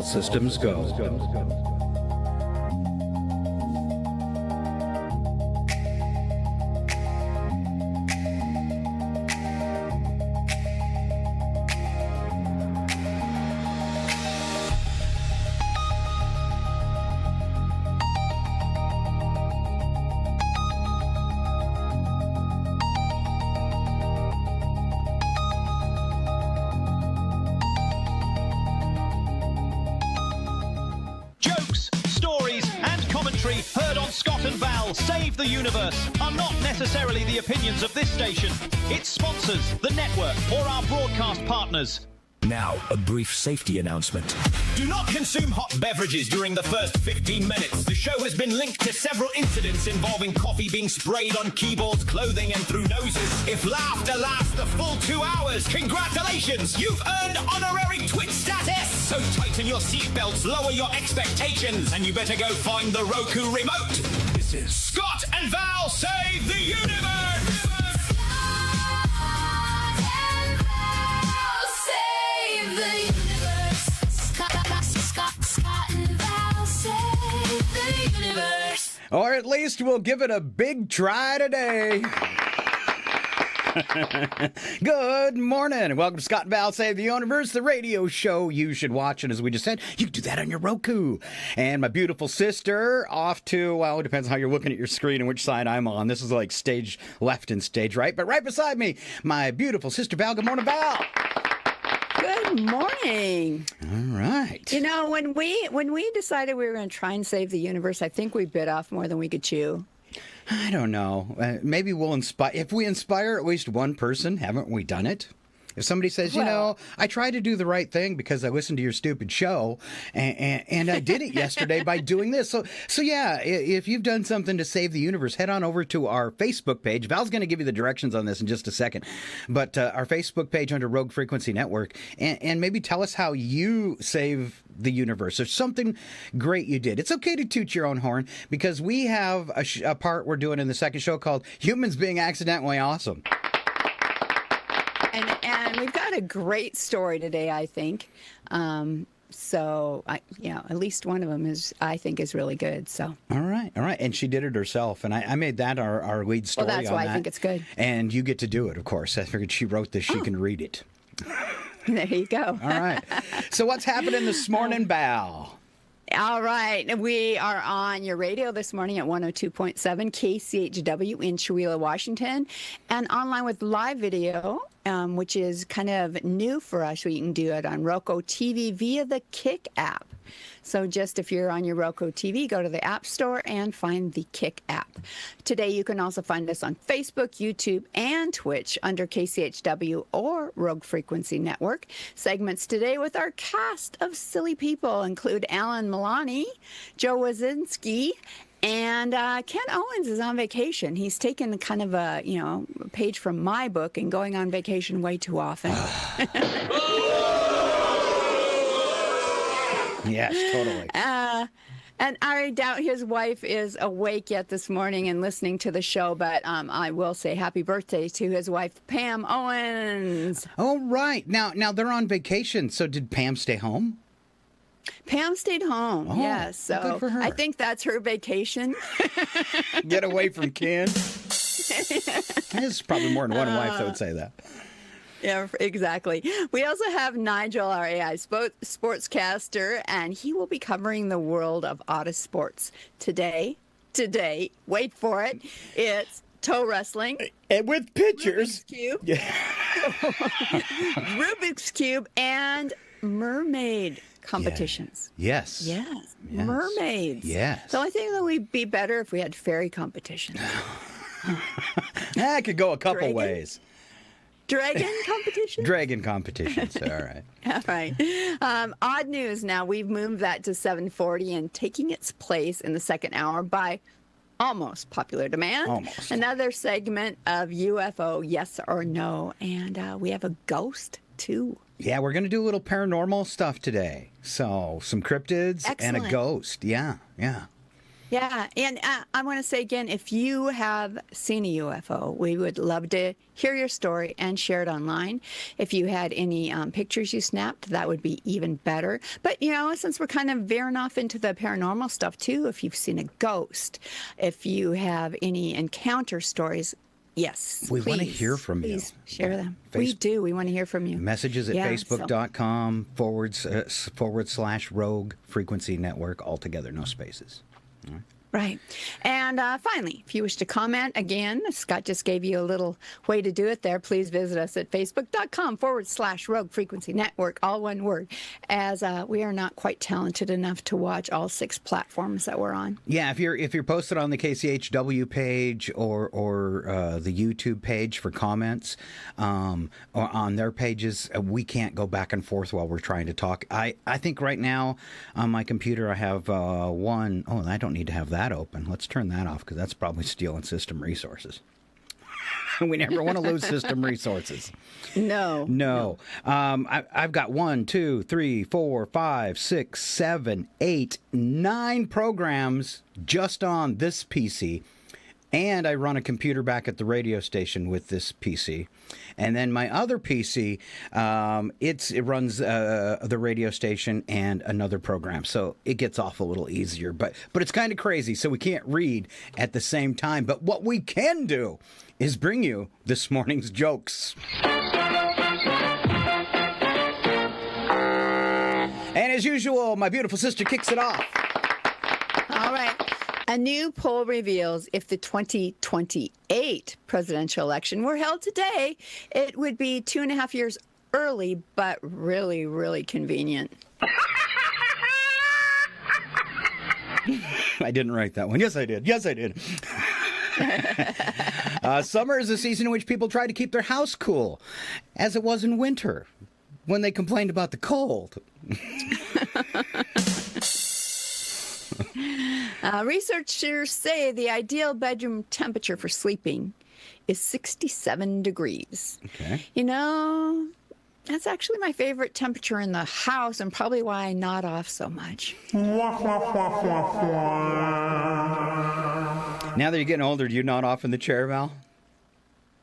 All systems go. Heard on Scott and Val Save the Universe are not necessarily the opinions of this station, its sponsors, the network, or our broadcast partners. Now, a brief safety announcement. Do not consume hot beverages during the first 15 minutes. The show has been linked to several incidents involving coffee being sprayed on keyboards, clothing, and through noses. If laughter lasts the full 2 hours, congratulations! You've earned honorary Twitch status! So tighten your seatbelts, lower your expectations, and you better go find the Roku remote. This is Scott and Val Save the Universe! Or at least we'll give it a big try today. Good morning. Welcome to Scott and Val Save the Universe, the radio show you should watch. And as we just said, you can do that on your Roku. And my beautiful sister off to, well, it depends on how you're looking at your screen and which side I'm on. This is like stage left and stage right. But right beside me, my beautiful sister Val. Good morning, Val. Good morning. All right. You know, when we decided we were going to try and save the universe, I think we bit off more than we could chew. I don't know. Maybe we'll inspire. If we inspire at least one person, haven't we done it? If somebody says, you know, I tried to do the right thing because I listened to your stupid show, and I did it yesterday by doing this. So yeah, if you've done something to save the universe, head on over to our Facebook page. Val's going to give you the directions on this in just a second. But our Facebook page under Rogue Frequency Network, and maybe tell us how you save the universe. There's something great you did. It's okay to toot your own horn because we have a part we're doing in the second show called Humans Being Accidentally Awesome. And we've got a great story today, I think. So, at least one of them I think is really good. So. All right. And she did it herself, and I made that our lead story. Well, that's why I think it's good. And you get to do it, of course. I figured she wrote this; she can read it. There you go. All right. So what's happening this morning, Val? All right. We are on your radio this morning at 102.7 KCHW in Chewelah, Washington, and online with live video, which is kind of new for us. We can do it on Roku TV via the Kick app. So just if you're on your Roku TV, go to the App Store and find the Kick app. Today you can also find us on Facebook, YouTube, and Twitch under KCHW or Rogue Frequency Network. Segments today with our cast of silly people include Alan Milani, Joe Wazinski, and Ken Owens is on vacation. He's taken kind of a page from my book and going on vacation way too often. Yes, totally. And I doubt his wife is awake yet this morning and listening to the show, but I will say happy birthday to his wife, Pam Owens. Oh, right. Now they're on vacation, so did Pam stay home? Pam stayed home, yes. So good for her. I think that's her vacation. Get away from Ken. There's probably more than one wife that would say that. Yeah, exactly. We also have Nigel, our AI sportscaster, and he will be covering the world of auto sports today, wait for it, it's toe wrestling. And with pictures. Rubik's Cube. Yeah. Rubik's Cube and mermaid competitions. Yes. Mermaids. Yes. So I think that we'd be better if we had fairy competitions. That could go a couple ways. Dragon competition? Dragon competitions. All right. All right. Odd news now. We've moved that to 7:40 and taking its place in the second hour by almost popular demand. Almost. Another segment of UFO, yes or no. And we have a ghost, too. Yeah, we're going to do a little paranormal stuff today. So some cryptids and a ghost. Yeah. Yeah, and I want to say again, if you have seen a UFO, we would love to hear your story and share it online. If you had any pictures you snapped, that would be even better. But, since we're kind of veering off into the paranormal stuff too, if you've seen a ghost, if you have any encounter stories, yes, we want to hear from you. Please share them. We do. We want to hear from you. Messages at facebook.com / Rogue Frequency Network, all together, no spaces. All right. Right. And finally, if you wish to comment, again, Scott just gave you a little way to do it there. Please visit us at facebook.com / Rogue Frequency Network, all one word, as we are not quite talented enough to watch all 6 platforms that we're on. Yeah, if you're posted on the KCHW page or the YouTube page for comments, or on their pages, we can't go back and forth while we're trying to talk. I think right now on my computer I have one. Oh, I don't need to have that open. Let's turn that off because that's probably stealing system resources. We never want to lose system resources. No. I've got 1, 2, 3, 4, 5, 6, 7, 8, 9 programs just on this PC. And I run a computer back at the radio station with this PC. And then my other PC, it runs the radio station and another program. So it gets off a little easier. But it's kind of crazy, so we can't read at the same time. But what we can do is bring you this morning's jokes. And as usual, my beautiful sister kicks it off. All right. A new poll reveals if the 2028 presidential election were held today, it would be 2.5 years early, but really, really convenient. I didn't write that one. Yes, I did. Summer is a season in which people try to keep their house cool, as it was in winter, when they complained about the cold. Researchers say the ideal bedroom temperature for sleeping is 67 degrees. Okay. That's actually my favorite temperature in the house and probably why I nod off so much. Now that you're getting older, do you nod off in the chair, Val?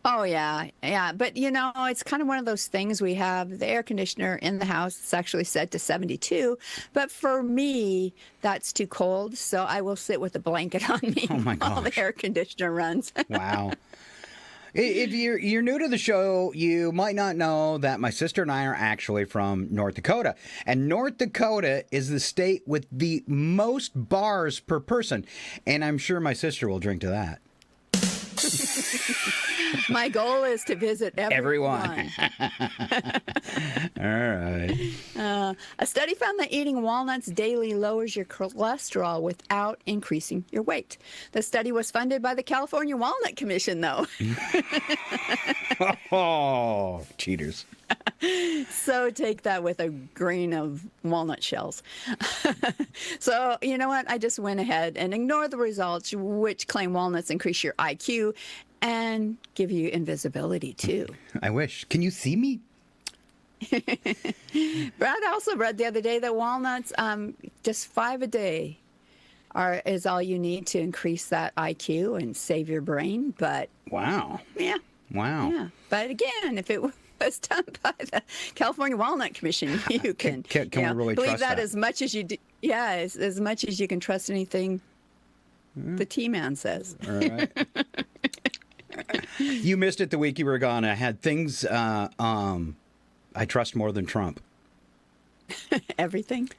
Oh, yeah. But, it's kind of one of those things. We have the air conditioner in the house. It's actually set to 72. But for me, that's too cold. So I will sit with a blanket on me while the air conditioner runs. Wow. If you're new to the show, you might not know that my sister and I are actually from North Dakota. And North Dakota is the state with the most bars per person. And I'm sure my sister will drink to that. My goal is to visit everyone. All right. A study found that eating walnuts daily lowers your cholesterol without increasing your weight. The study was funded by the California Walnut Commission, though. Oh, cheaters. So take that with a grain of walnut shells. So, you know what? I just went ahead and ignored the results, which claim walnuts increase your IQ and give you invisibility, too. I wish. Can you see me? Brad also read the other day that walnuts, just 5 a day is all you need to increase that IQ and save your brain. But wow. Yeah. Wow. Yeah. But again, if it was done by the California Walnut Commission, you can we really believe trust that as much as you do. Yeah, as much as you can trust anything the T-Man says. All right. You missed it the week you were gone. I had things I trust more than Trump. Everything?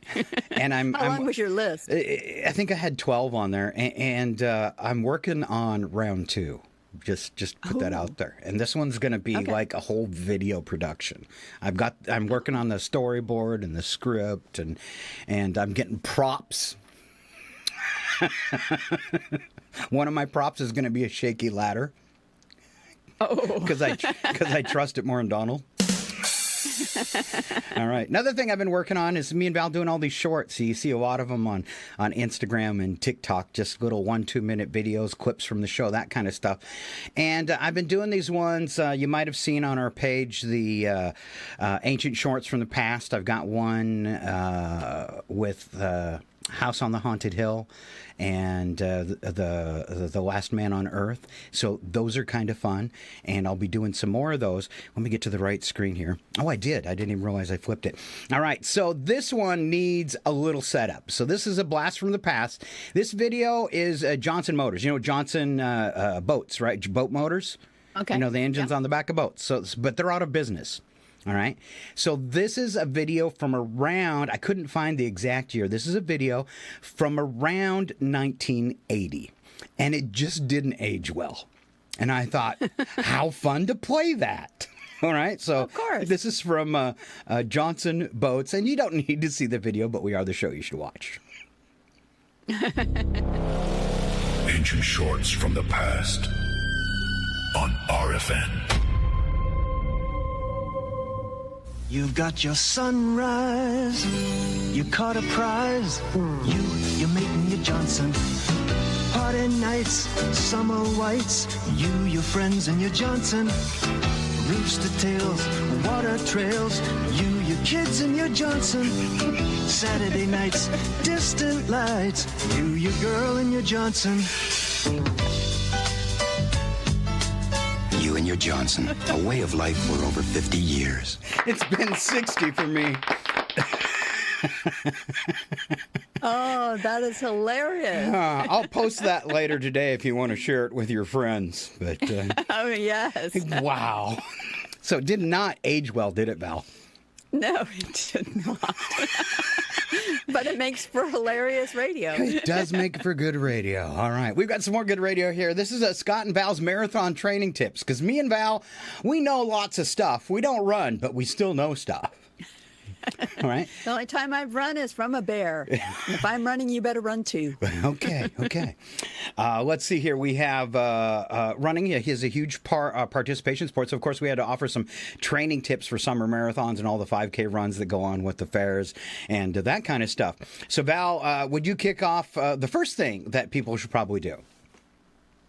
And How long was your list? I think I had 12 on there, and I'm working on round 2. Just put that out there. And this one's going to be like a whole video production. I'm working on the storyboard and the script, and I'm getting props. One of my props is going to be a shaky ladder. Oh. Because I trust it more than Donald. All right. Another thing I've been working on is me and Val doing all these shorts. You see a lot of them on Instagram and TikTok, just little 1-2 minute videos, clips from the show, that kind of stuff. And I've been doing these ones you might have seen on our page, the ancient shorts from the past. I've got one with House on the Haunted Hill and the Last Man on Earth. So those are kind of fun, and I'll be doing some more of those. Let me get to the right screen here. Oh, I didn't even realize I flipped it. All right, so this one needs a little setup. So this is a blast from the past. This video is Johnson Motors. You know, Johnson boats, right? Boat motors. Okay. You know, the engines on the back of boats. So, but they're out of business. All right. So this is a video from around, I couldn't find the exact year. This is a video from around 1980. And it just didn't age well. And I thought, how fun to play that. All right. So of course. This is from Johnson Boats. And you don't need to see the video, but we are the show you should watch. Ancient shorts from the past on RFN. You've got your sunrise, you caught a prize, you're mating your Johnson. Party nights, summer whites, your friends and your Johnson. Rooster tails, water trails, your kids and your Johnson. Saturday nights, distant lights, your girl and your Johnson. You and your Johnson, a way of life for over 50 years. It's been 60 for me. Oh, that is hilarious. I'll post that later today if you want to share it with your friends. But Oh, yes. wow. So it did not age well, did it, Val? No, it did not. But it makes for hilarious radio. It does make for good radio. All right. We've got some more good radio here. This is Scott and Val's marathon training tips. Because me and Val, we know lots of stuff. We don't run, but we still know stuff. All right. The only time I've run is from a bear. And if I'm running, you better run too. Okay. Let's see here. We have running. He has a huge participation sport. So, of course, we had to offer some training tips for summer marathons and all the 5K runs that go on with the fairs and that kind of stuff. So, Val, would you kick off the first thing that people should probably do?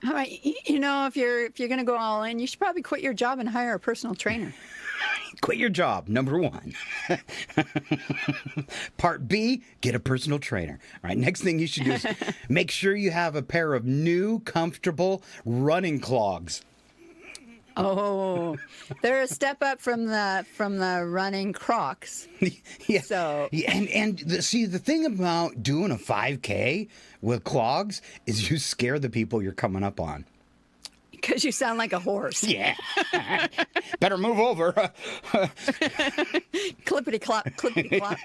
All right. You know, if you're going to go all in, you should probably quit your job and hire a personal trainer. Quit your job, number one. Part B, get a personal trainer. All right, next thing you should do is make sure you have a pair of new, comfortable running clogs. Oh, they're a step up from the running Crocs. Yeah. So See, the thing about doing a 5K with clogs is you scare the people you're coming up on. Because you sound like a horse. Yeah. Better move over. Clippity clop, clippity clop.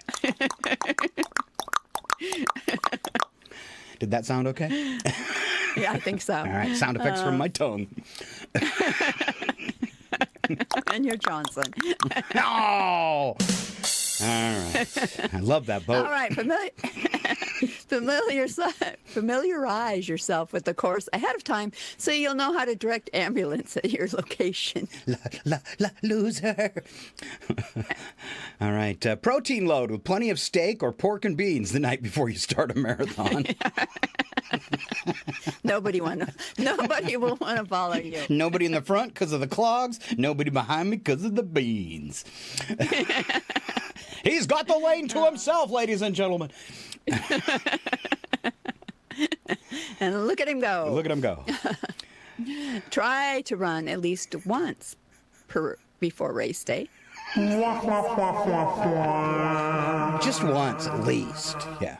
Did that sound okay? Yeah, I think so. All right, sound effects from my tongue. And you're Johnson. No! All right. I love that boat. All right, familiarize yourself with the course ahead of time so you'll know how to direct ambulance at your location. Loser. All right. Protein load with plenty of steak or pork and beans the night before you start a marathon. Nobody will want to follow you. Nobody in the front because of the clogs. Nobody behind me because of the beans. He's got the lane to himself, ladies and gentlemen. And look at him go. Look at him go. Try to run at least once before race day. Just once, at least. Yeah.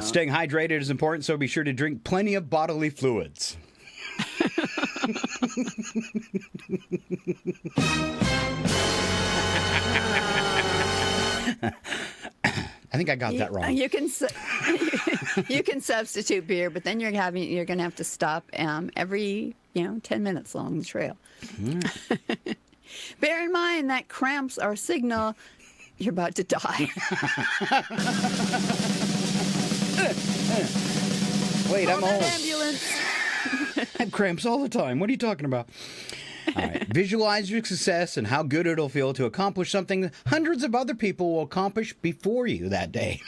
Staying hydrated is important, so be sure to drink plenty of bodily fluids. I think I got that wrong. You can substitute beer, but then you're going to have to stop every 10 minutes along the trail. Bear in mind that cramps are a signal you're about to die. Wait, I'm old. Ambulance. I have cramps all the time. What are you talking about? All right. Visualize your success and how good it'll feel to accomplish something hundreds of other people will accomplish before you that day.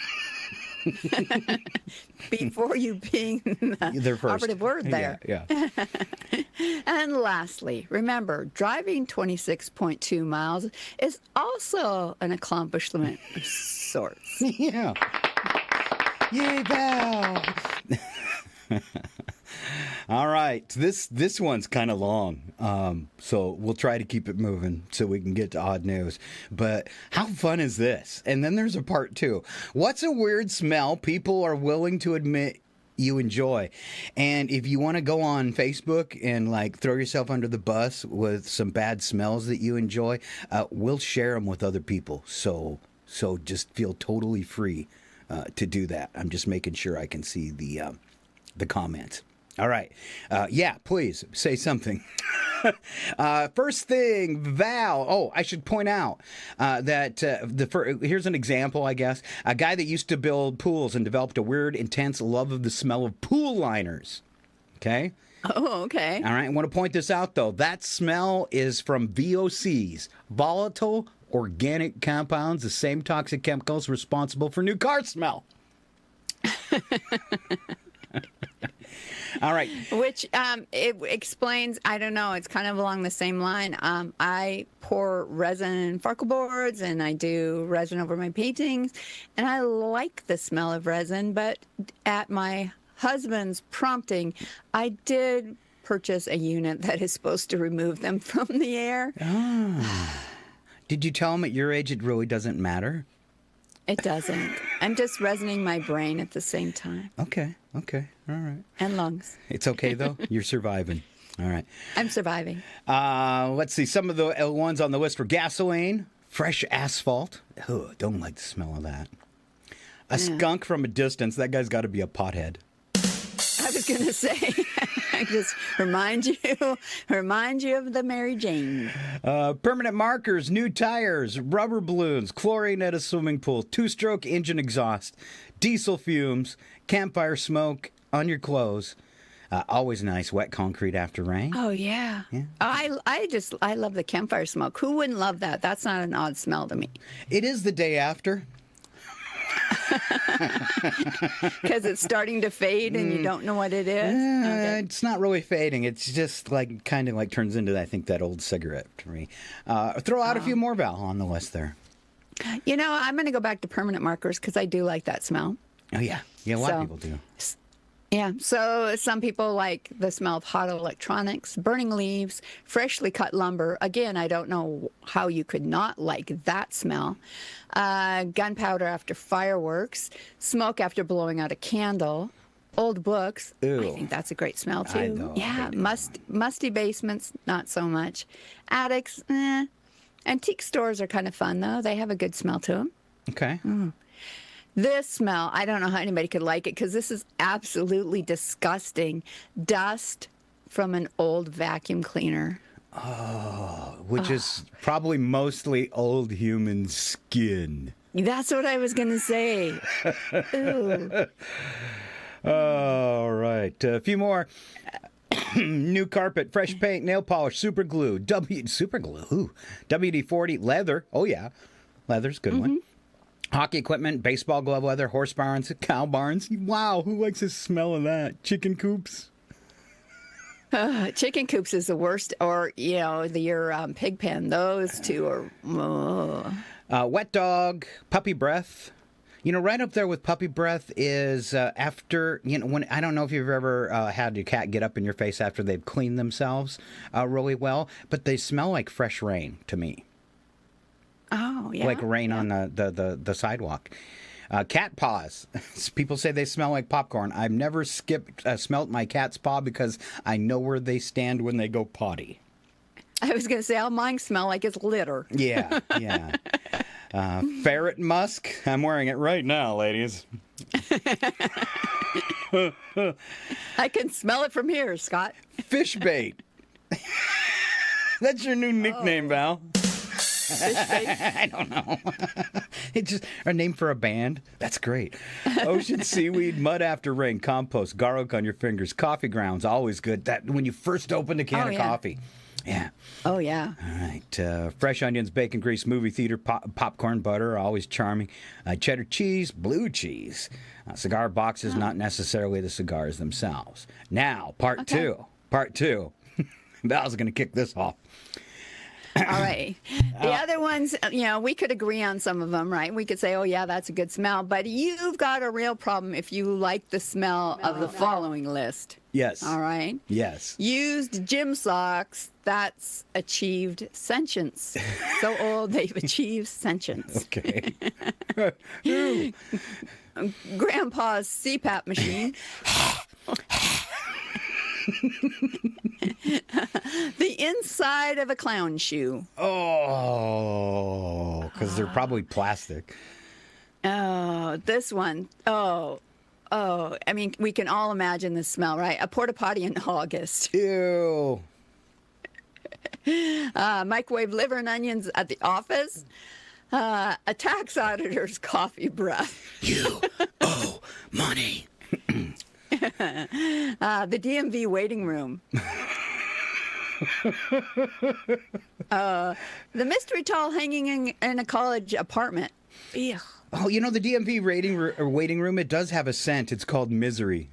before you being the first. operative word there. Yeah. And lastly, remember, driving 26.2 miles is also an accomplishment of sorts. Yeah. Yay, Val! All right, this one's kind of long, so we'll try to keep it moving so we can get to odd news. But how fun is this? And then there's a part 2. What's a weird smell people are willing to admit you enjoy? And if you want to go on Facebook and like throw yourself under the bus with some bad smells that you enjoy, we'll share them with other people. So just feel totally free to do that. I'm just making sure I can see the comments. All right. Yeah, please say something. First thing, Val. Oh, I should point out that here's an example, I guess. A guy that used to build pools and developed a weird, intense love of the smell of pool liners. Okay? Oh, okay. All right. I want to point this out, though. That smell is from VOCs, volatile organic compounds, the same toxic chemicals responsible for new car smell. All right. Which it explains, I don't know, it's kind of along the same line. I pour resin in Farkle boards and I do resin over my paintings, and I like the smell of resin, but at my husband's prompting, I did purchase a unit that is supposed to remove them from the air. Did you tell him at your age it really doesn't matter? It doesn't. I'm just resining my brain at the same time. Okay. All right. And lungs. It's okay, though? You're surviving. All right. I'm surviving. Let's see. Some of the ones on the list were gasoline, fresh asphalt. Oh, don't like the smell of that. A skunk from a distance. That guy's got to be a pothead. I was going to say, I just remind you of the Mary Jane. Permanent markers, new tires, rubber balloons, chlorine at a swimming pool, two-stroke engine exhaust, diesel fumes, campfire smoke on your clothes. Always nice, wet concrete after rain. Oh, yeah. Oh, I love the campfire smoke. Who wouldn't love that? That's not an odd smell to me. It is the day after. Because it's starting to fade and you don't know what it is? Okay. It's not really fading. It's just like kind of like turns into, I think, that old cigarette to me. Throw out a few more, Val, on the list there. You know, I'm going to go back to permanent markers because I do like that smell. Oh, yeah. Yeah, a lot of people do. Yeah, so some people like the smell of hot electronics, burning leaves, freshly cut lumber. Again, I don't know how you could not like that smell. Gunpowder after fireworks, smoke after blowing out a candle, old books. Ew. I think that's a great smell too. I know, yeah, musty basements, not so much. Attics, Antique stores are kind of fun though. They have a good smell to them. Okay. This smell, I don't know how anybody could like it because this is absolutely disgusting. Dust from an old vacuum cleaner. Oh, which is probably mostly old human skin. That's what I was going to say. Ooh. All right. A few more. New carpet, fresh paint, nail polish, super glue, WD-40, leather. Oh, yeah. Leather's a good one. Hockey equipment, baseball glove leather, horse barns, cow barns. Wow, who likes the smell of that? Chicken coops. Chicken coops is the worst, or, your pig pen. Those two are... Wet dog, puppy breath. Right up there with puppy breath is after, when I don't know if you've ever had your cat get up in your face after they've cleaned themselves really well, but they smell like fresh rain to me. Oh, yeah. Like rain on the sidewalk. Cat paws. People say they smell like popcorn. I've never smelt my cat's paw because I know where they stand when they go potty. I was going to say, all mine smell like it's litter. Yeah. Ferret musk. I'm wearing it right now, ladies. I can smell it from here, Scott. Fish bait. That's your new nickname, Val. I don't know. It's just a name for a band. That's great. Ocean seaweed, mud after rain, compost, garlic on your fingers, coffee grounds, always good. That when you first open a can of coffee. Yeah. Oh, yeah. All right. Fresh onions, bacon grease, movie theater, popcorn, butter, always charming. Cheddar cheese, blue cheese. Cigar boxes, not necessarily the cigars themselves. Now, part two. Part two. Val's going to kick this off. All right. The other ones, we could agree on some of them, right? We could say, oh, yeah, that's a good smell. But you've got a real problem if you like the smell of the following list. Yes. All right. Yes. Used gym socks, that's achieved sentience. So old, they've achieved sentience. Okay. Grandpa's CPAP machine. The inside of a clown shoe. Oh, because they're probably plastic. Oh, this one. Oh, I mean, we can all imagine the smell, right? A porta potty in August. Ew. Microwave liver and onions at the office. A tax auditor's coffee breath. You owe money. The DMV waiting room. The mystery towel hanging in a college apartment. Ew. Oh, the DMV waiting room, it does have a scent. It's called Misery.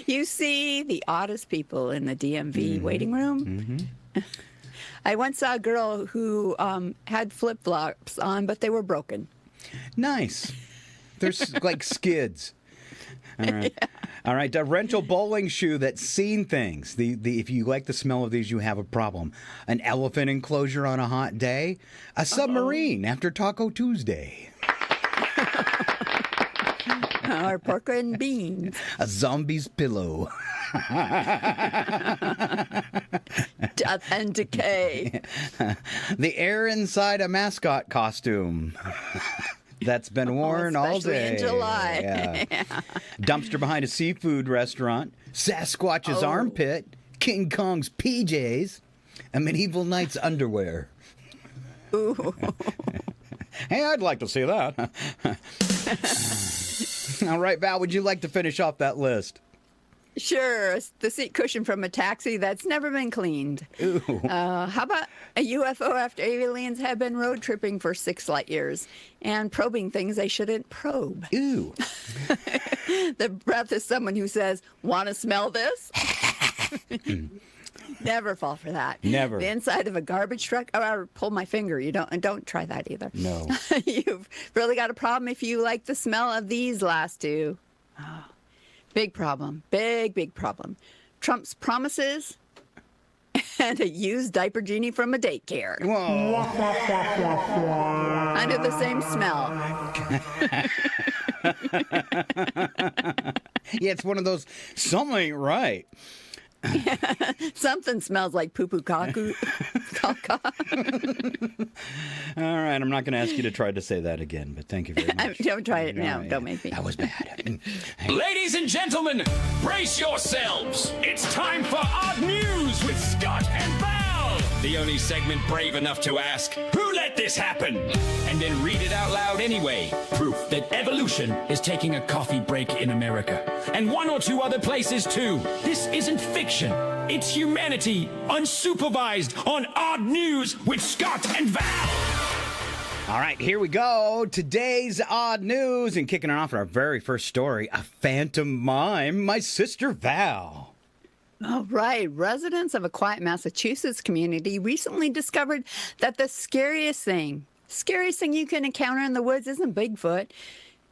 You see the oddest people in the DMV waiting room. Mm-hmm. I once saw a girl who had flip-flops on, but they were broken. Nice. They're like skids. All right. Yeah. All right. A rental bowling shoe that's seen things. If you like the smell of these, you have a problem. An elephant enclosure on a hot day. A submarine after Taco Tuesday. Or pork and beans. A zombie's pillow. Death and decay. The air inside a mascot costume. That's been worn all day. In July. Yeah. Yeah. Dumpster behind a seafood restaurant. Sasquatch's armpit. King Kong's PJs. A medieval knight's underwear. Ooh. Hey, I'd like to see that. All right, Val, would you like to finish off that list? Sure. The seat cushion from a taxi that's never been cleaned. Ooh. How about a UFO after aliens have been road tripping for 6 light years and probing things they shouldn't probe? Ooh. The breath is someone who says, "Want to smell this?" Never fall for that. Never. The inside of a garbage truck. Oh, I pull my finger. You don't try that either. No. You've really got a problem if you like the smell of these last two. Oh. Big problem. Big problem. Trump's promises and a used diaper genie from a daycare. Whoa. Under the same smell. Yeah, it's one of those, something ain't right. Something smells like poo-poo caca. All right, I'm not going to ask you to try to say that again, but thank you very much. Don't try it now. Don't make me. That was bad. Ladies and gentlemen, brace yourselves. It's time for Odd News with Scott and Val. The only segment brave enough to ask, who let this happen? And then read it out loud anyway. Proof that evolution is taking a coffee break in America. And 1 or 2 other places too. This isn't fiction. It's humanity, unsupervised, on Odd News with Scott and Val. All right, here we go. Today's Odd News, and kicking it off with our very first story, a phantom mime, my sister Val. All right. Residents of a quiet Massachusetts community recently discovered that the scariest thing you can encounter in the woods isn't Bigfoot.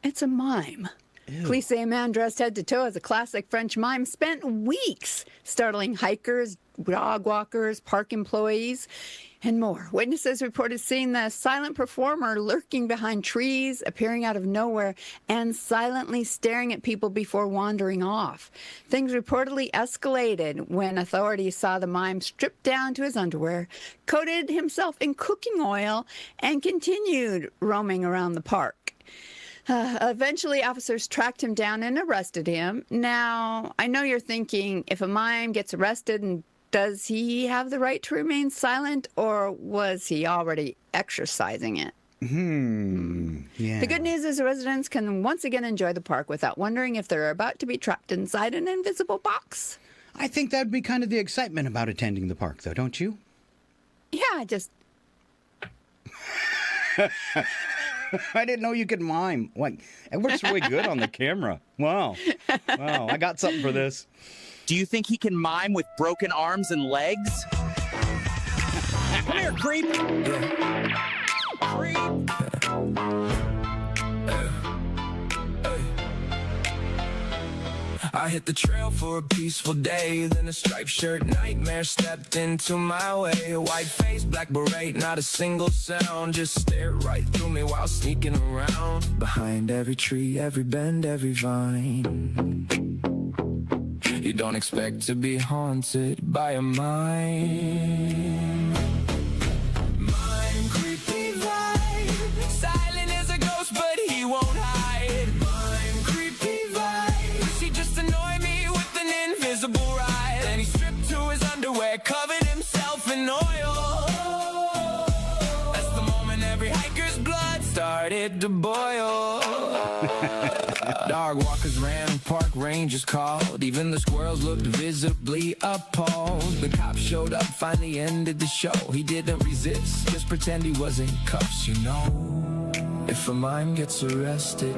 It's a mime. Ew. Police say a man dressed head to toe as a classic French mime spent weeks startling hikers, dog walkers, park employees, and more. Witnesses reported seeing the silent performer lurking behind trees, appearing out of nowhere, and silently staring at people before wandering off. Things reportedly escalated when authorities saw the mime stripped down to his underwear, coated himself in cooking oil, and continued roaming around the park. Eventually, officers tracked him down and arrested him. Now, I know you're thinking, if a mime gets arrested, and does he have the right to remain silent, or was he already exercising it? Yeah. The good news is residents can once again enjoy the park without wondering if they're about to be trapped inside an invisible box. I think that would be kind of the excitement about attending the park, though, don't you? Yeah, just I didn't know you could mime. Like, it works really good on the camera. Wow. Wow, I got something for this. Do you think he can mime with broken arms and legs? Come here, creep. I hit the trail for a peaceful day, then a striped shirt nightmare stepped into my way. A white face, black beret, not a single sound, just stared right through me while sneaking around. Behind every tree, every bend, every vine, you don't expect to be haunted by a mind. Mind, creepy vibe, silent as a ghost, but he won't hide. Mind, creepy vibe, she just annoy me with an invisible ride. And he stripped to his underwear, covered himself in oil. That's the moment every hiker's blood started to boil. Dog walkers ran, park rangers called. Even the squirrels looked visibly appalled. The cops showed up, finally ended the show. He didn't resist, just pretend he was in cuffs, you know. If a mime gets arrested,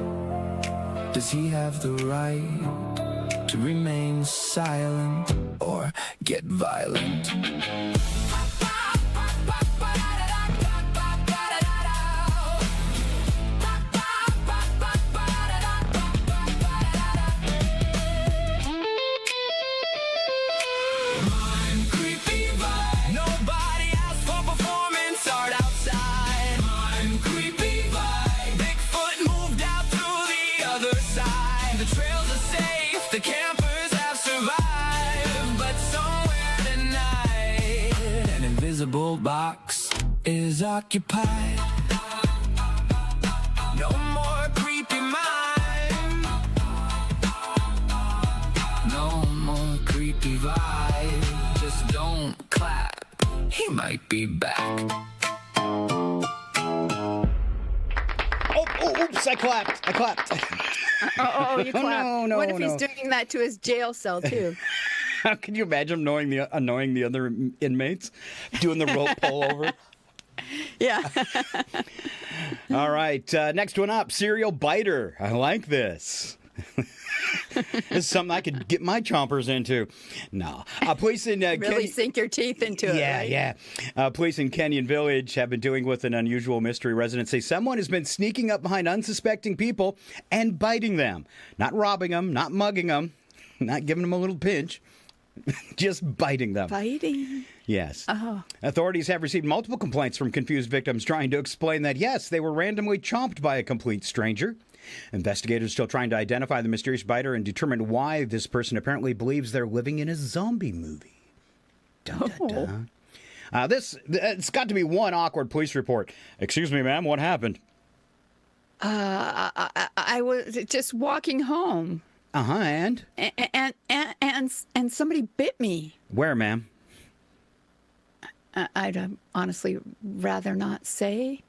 does he have the right to remain silent or get violent? The campers have survived, but somewhere tonight an invisible box is occupied. No more creepy mime, no more creepy vibe. Just don't clap, he might be back. Oops, I clapped. oh, you clapped. No, what if he's doing that to his jail cell too? How can you imagine annoying the other inmates? Doing the rope pull over? Yeah. All right, next one up, serial biter. I like this. This is something I could get my chompers into. No. Police in really sink your teeth into it. Yeah, right? yeah. Police in Kenyon Village have been dealing with an unusual mystery. Residents say someone has been sneaking up behind unsuspecting people and biting them. Not robbing them, not mugging them, not giving them a little pinch. Just biting them. Biting? Yes. Oh. Authorities have received multiple complaints from confused victims trying to explain that, yes, they were randomly chomped by a complete stranger. Investigators still trying to identify the mysterious biter and determine why this person apparently believes they're living in a zombie movie. Dun, dun, dun. It's got to be one awkward police report. Excuse me, ma'am, what happened? I was just walking home. And? And somebody bit me. Where, ma'am? I'd honestly rather not say.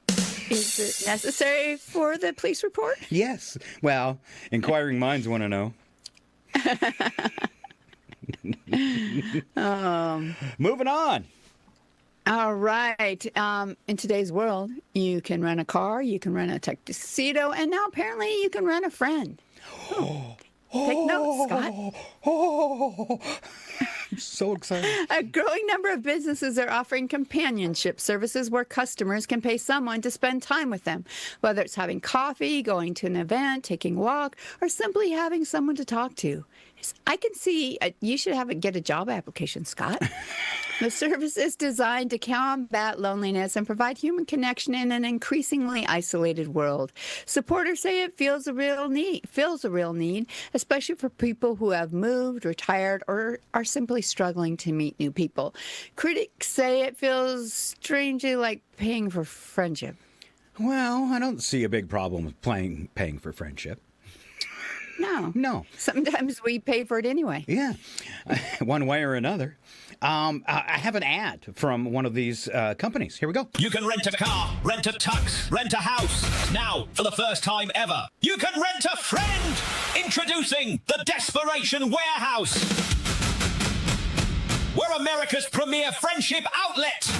Is it necessary for the police report? Yes. Well, inquiring minds want to know. Moving on. All right. In today's world, you can rent a car, you can rent a tuxedo, and now apparently you can rent a friend. Take notes, Scott. I'm so excited. A growing number of businesses are offering companionship services where customers can pay someone to spend time with them, whether it's having coffee, going to an event, taking a walk, or simply having someone to talk to. I can see you should get a job application, Scott. The service is designed to combat loneliness and provide human connection in an increasingly isolated world. Supporters say it fills a real need, especially for people who have moved, retired, or are simply struggling to meet new people. Critics say it feels strangely like paying for friendship. Well, I don't see a big problem with paying for friendship. No. Sometimes we pay for it anyway. Yeah, one way or another. I have an ad from one of these companies. Here we go. You can rent a car, rent a tux, rent a house. Now, for the first time ever, you can rent a friend! Introducing the Desperation Warehouse. We're America's premier friendship outlet.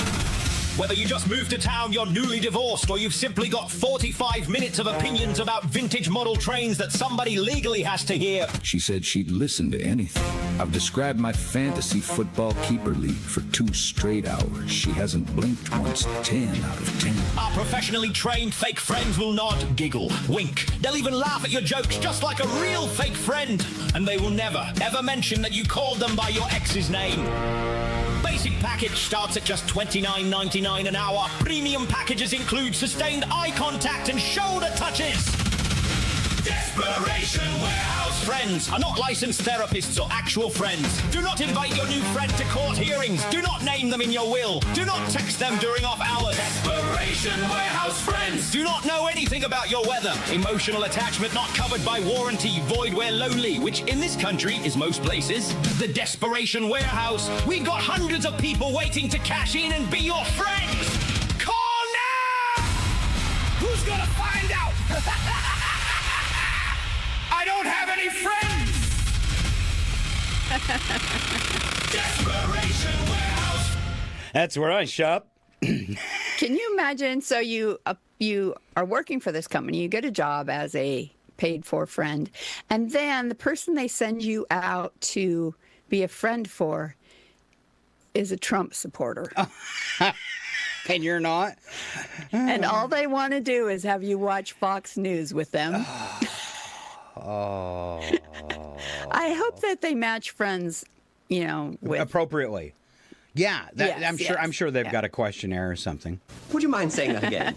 Whether you just moved to town, you're newly divorced, or you've simply got 45 minutes of opinions about vintage model trains that somebody legally has to hear. She said she'd listen to anything. I've described my fantasy football keeper league for 2 straight hours. She hasn't blinked once. 10 out of 10. Our professionally trained fake friends will nod, giggle, wink. They'll even laugh at your jokes just like a real fake friend. And they will never, ever mention that you called them by your ex's name. Basic package starts at just $29.99 an hour. Premium packages include sustained eye contact and shoulder touches. Desperation Warehouse friends are not licensed therapists or actual friends. Do not invite your new friend to court hearings. Do not name them in your will. Do not text them during off hours. Desperation Warehouse friends do not know anything about your weather. Emotional attachment not covered by warranty. Void where lonely, which in this country is most places. The Desperation Warehouse. We've got hundreds of people waiting to cash in and be your friends. Call now! Who's gonna find out? I don't have any friends! Desperation Warehouse. That's where I shop. Can you imagine? So you are working for this company. You get a job as a paid-for friend, and then the person they send you out to be a friend for is a Trump supporter. And you're not? And all they want to do is have you watch Fox News with them. Oh. I hope that they match friends, with appropriately. Yeah, Yes, I'm sure they've got a questionnaire or something. Would you mind saying that again?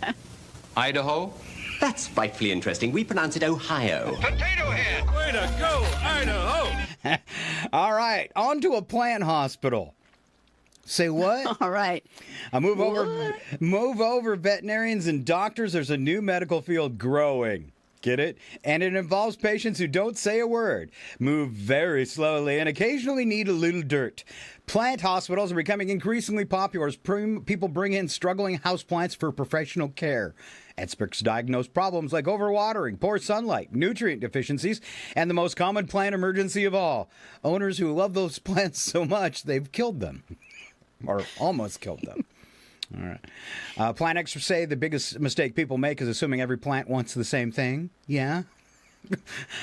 Idaho? That's frightfully interesting. We pronounce it Ohio. Potato Head! Way to go, Idaho! All right, on to a plant hospital. Say what? All right. Move over, veterinarians and doctors. There's a new medical field growing. Get it? And it involves patients who don't say a word, move very slowly, and occasionally need a little dirt. Plant hospitals are becoming increasingly popular as people bring in struggling houseplants for professional care. Experts diagnose problems like overwatering, poor sunlight, nutrient deficiencies, and the most common plant emergency of all. Owners who love those plants so much, they've killed them. Or almost killed them. All right. Plant experts say the biggest mistake people make is assuming every plant wants the same thing. Yeah.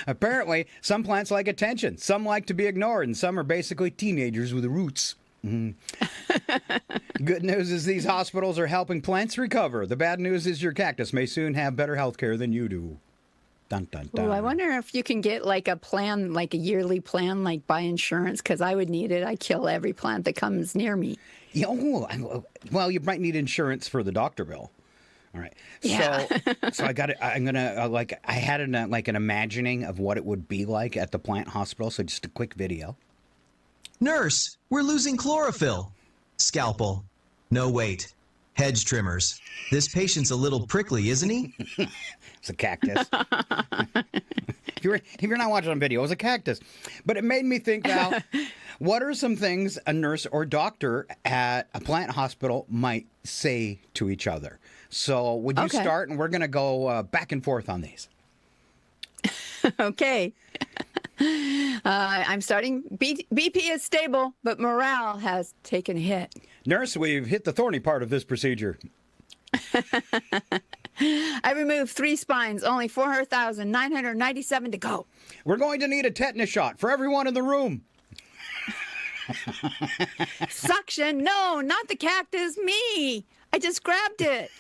Apparently, some plants like attention, some like to be ignored, and some are basically teenagers with roots. Good news is these hospitals are helping plants recover. The bad news is your cactus may soon have better health care than you do. Dun, dun, dun. Ooh, I wonder if you can get like a plan, like a yearly plan, like by insurance, because I would need it. I kill every plant that comes near me. Well, you might need insurance for the doctor bill. All right. Yeah. So I got it. I'm gonna I had an imagining of what it would be like at the plant hospital. So just a quick video. Nurse, we're losing chlorophyll. Scalpel. No, wait. Hedge trimmers. This patient's a little prickly, isn't he? It's a cactus. If you're not watching on video, it was a cactus. But it made me think, Val, what are some things a nurse or doctor at a plant hospital might say to each other? So would you start, and we're going to go back and forth on these. Okay. I'm starting. BP is stable, but morale has taken a hit. Nurse, we've hit the thorny part of this procedure. I removed 3 spines, only 4,997 to go. We're going to need a tetanus shot for everyone in the room. Suction? No, not the cactus, me. I just grabbed it.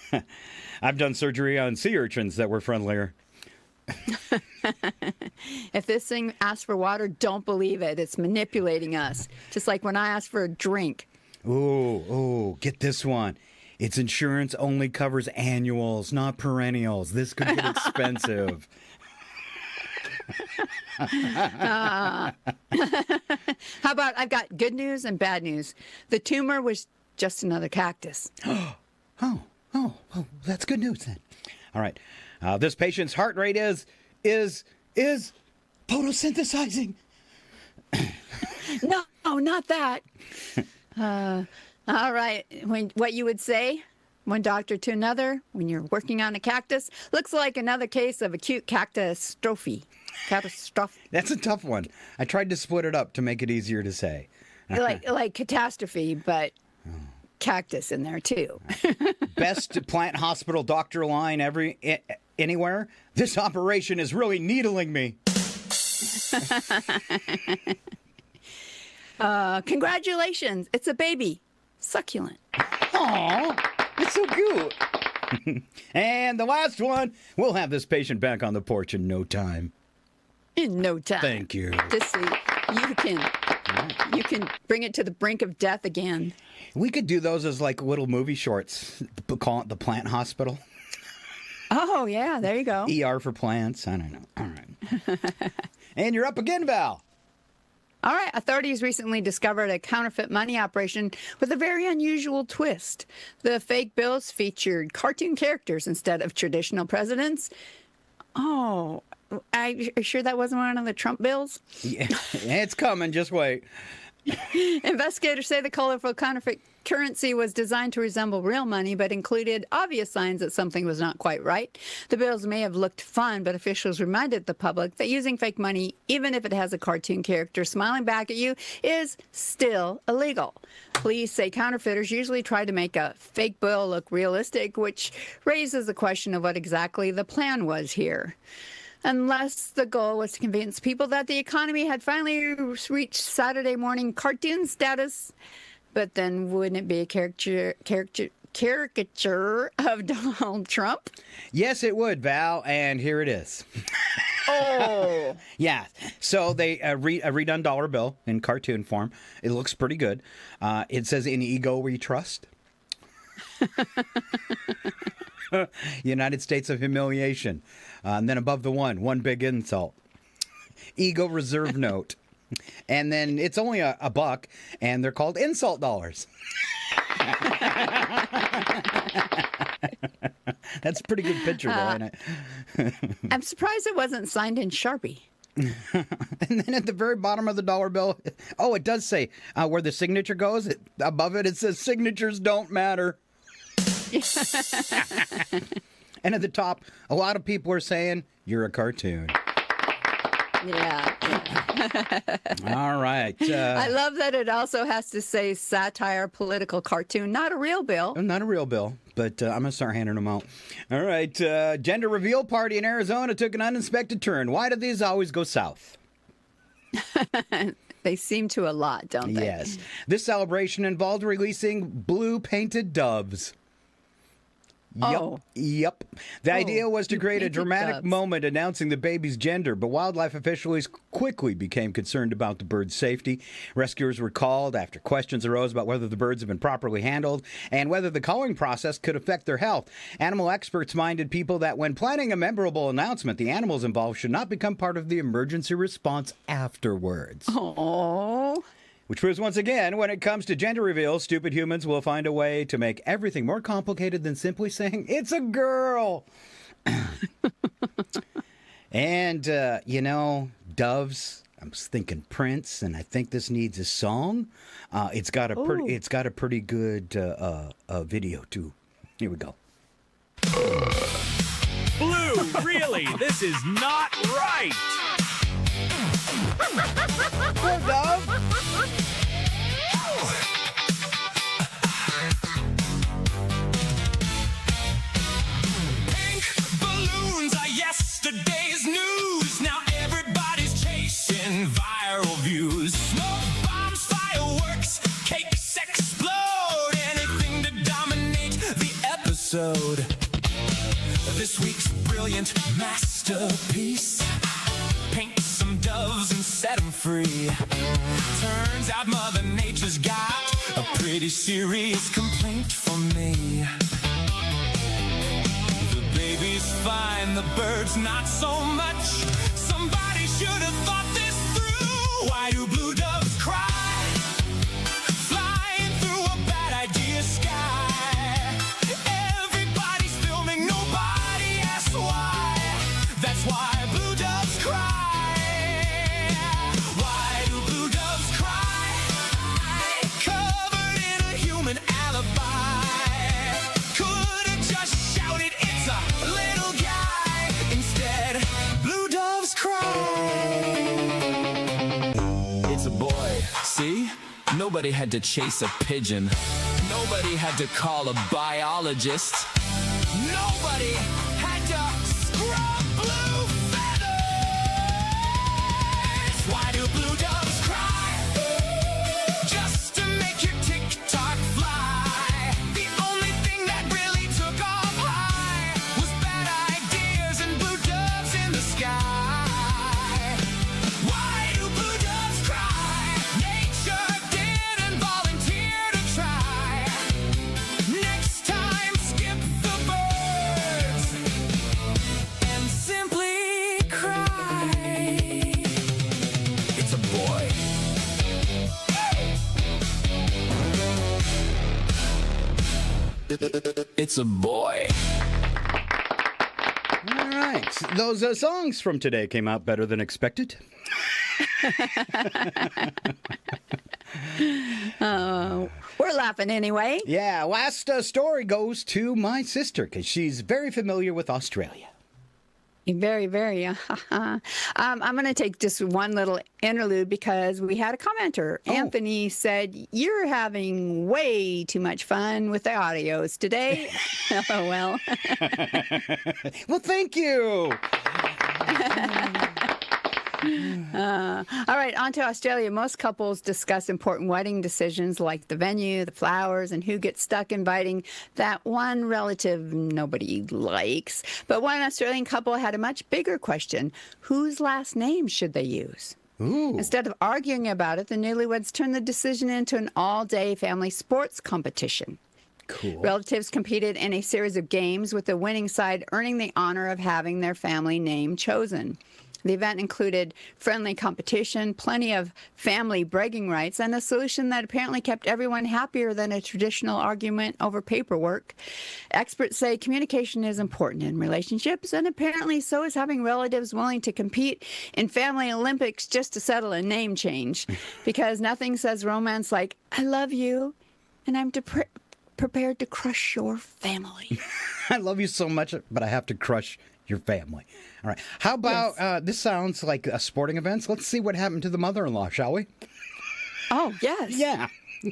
I've done surgery on sea urchins that were friendlier. If this thing asks for water, don't believe it. It's manipulating us. Just like when I asked for a drink. Ooh, get this one. Its insurance only covers annuals, not perennials. This could get expensive. How about I've got good news and bad news. The tumor was just another cactus. Oh, that's good news then. All right. This patient's heart rate is Photosynthesizing. No, not that. All right. What you would say, one doctor to another, when you're working on a cactus, looks like another case of acute catastrophe. That's a tough one. I tried to split it up to make it easier to say. like catastrophe, but cactus in there too. Best plant hospital doctor line anywhere. This operation is really needling me. Congratulations, it's a baby. Succulent. Aw, it's so cute. And the last one, we'll have this patient back on the porch in no time. In no time. Thank you. Just so you can bring it to the brink of death again. We could do those as like little movie shorts. Call it the plant hospital. Oh, yeah, there you go. ER for plants. I don't know. All right. And you're up again, Val. All right. Authorities recently discovered a counterfeit money operation with a very unusual twist. The fake bills featured cartoon characters instead of traditional presidents. Oh, are you sure that wasn't one of the Trump bills? Yeah, it's coming. Just wait. Investigators say the colorful counterfeit currency was designed to resemble real money, but included obvious signs that something was not quite right. The bills may have looked fun, but officials reminded the public that using fake money, even if it has a cartoon character smiling back at you, is still illegal. Police say counterfeiters usually try to make a fake bill look realistic, which raises the question of what exactly the plan was here. Unless the goal was to convince people that the economy had finally reached Saturday morning cartoon status. But then wouldn't it be a caricature of Donald Trump? Yes, it would, Val, and here it is. Oh. Yeah, so they redone dollar bill in cartoon form. It looks pretty good. It says, "In ego we trust." United States of humiliation. And then above the one big insult. Ego reserve note. And then it's only a buck, and they're called insult dollars. That's a pretty good picture, though, isn't it? I'm surprised it wasn't signed in Sharpie. And then at the very bottom of the dollar bill, oh, it does say where the signature goes. Above it says signatures don't matter. And at the top, a lot of people are saying, "You're a cartoon." Yeah. All right. I love that it also has to say satire, political cartoon, not a real bill. Not a real bill, but I'm going to start handing them out. All right. Gender reveal party in Arizona took an uninspected turn. Why do these always go south? They seem to a lot, don't they? Yes. This celebration involved releasing blue painted doves. Oh. Yep. The idea was to create a dramatic doves. moment announcing the baby's gender, but wildlife officials quickly became concerned about the bird's safety. Rescuers were called after questions arose about whether the birds had been properly handled and whether the culling process could affect their health. Animal experts minded people that when planning a memorable announcement, the animals involved should not become part of the emergency response afterwards. Oh. Which proves once again, when it comes to gender reveals, stupid humans will find a way to make everything more complicated than simply saying, "It's a girl." And, doves, I was thinking Prince, and I think this needs a song. It's got a pretty good video, too. Here we go. Blue, really? This is not right. Poor dove. Pink balloons are yesterday's news. Now everybody's chasing viral views. Smoke bombs, fireworks, cakes explode. Anything to dominate the episode. This week's brilliant masterpiece. Paint some doves and set them free. Turns out Mother Nature's got a pretty serious complaint for me. The baby's fine, the bird's not so much. Somebody should have thought this through. Why do blue doves cry? Flying through a bad idea sky. Everybody's filming, nobody asks why. That's why blue doves cry. Nobody had to chase a pigeon. Nobody had to call a biologist. Nobody had to scrub blue feathers. Why do blue doves cry? Just to make your tick-tock fly. The only thing that really took off high was bad ideas and blue doves in the sky. Why do blue doves cry? Nature didn't volunteer to try. Next time, skip the birds and simply cry. It's a boy. It's a boy. All right. Those songs from today came out better than expected. We're laughing anyway. Yeah, last story goes to my sister because she's very familiar with Australia. Very, very. I'm going to take just one little interlude because we had a commenter. Oh. Anthony said, "You're having way too much fun with the audios today." Oh, well. Well, thank you. All right, on to Australia. Most couples discuss important wedding decisions like the venue, the flowers, and who gets stuck inviting that one relative nobody likes. But one Australian couple had a much bigger question. Whose last name should they use? Ooh. Instead of arguing about it, the newlyweds turned the decision into an all-day family sports competition. Cool. Relatives competed in a series of games with the winning side earning the honor of having their family name chosen. The event included friendly competition, plenty of family bragging rights, and a solution that apparently kept everyone happier than a traditional argument over paperwork. Experts say communication is important in relationships, and apparently so is having relatives willing to compete in family Olympics just to settle a name change. Because nothing says romance like, "I love you, and I'm prepared to crush your family." I love you so much, but I have to crush your family. All right. How about, this sounds like a sporting events. Let's see what happened to the mother-in-law, shall we? Oh, yes. Yeah. Go,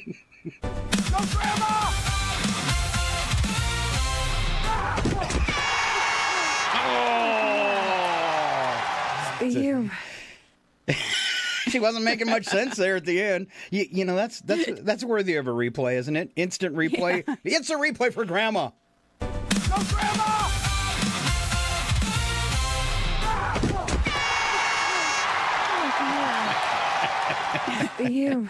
Grandma! You. She wasn't making much sense there at the end. You know, that's worthy of a replay, isn't it? Instant replay. Yeah. It's a replay for Grandma. Go, Grandma! You.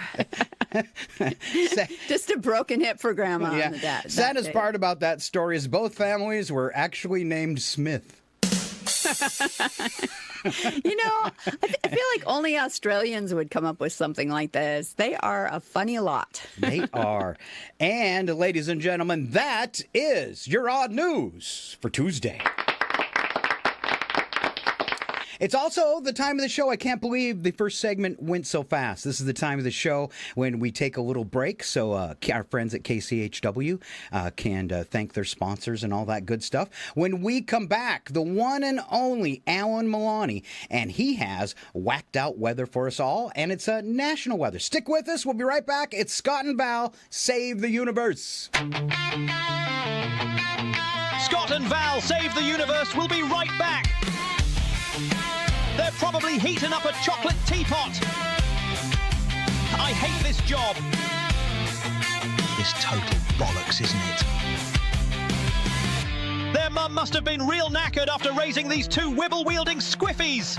Just a broken hip for Grandma. Yeah. On the dad, Saddest day. part about that story is both families were actually named Smith. You know, I feel like only Australians would come up with something like this. They are a funny lot. They are. And, ladies and gentlemen, that is your odd news for Tuesday. It's also the time of the show. I can't believe the first segment went so fast. This is the time of the show when we take a little break so our friends at KCHW can thank their sponsors and all that good stuff. When we come back, the one and only Alan Milani, and he has whacked out weather for us all, and it's national weather. Stick with us. We'll be right back. It's Scott and Val, Save the Universe. Scott and Val Save the Universe will be right back. They're probably heating up a chocolate teapot. I hate this job. It's total bollocks, isn't it? Their mum must have been real knackered after raising these two wibble-wielding squiffies.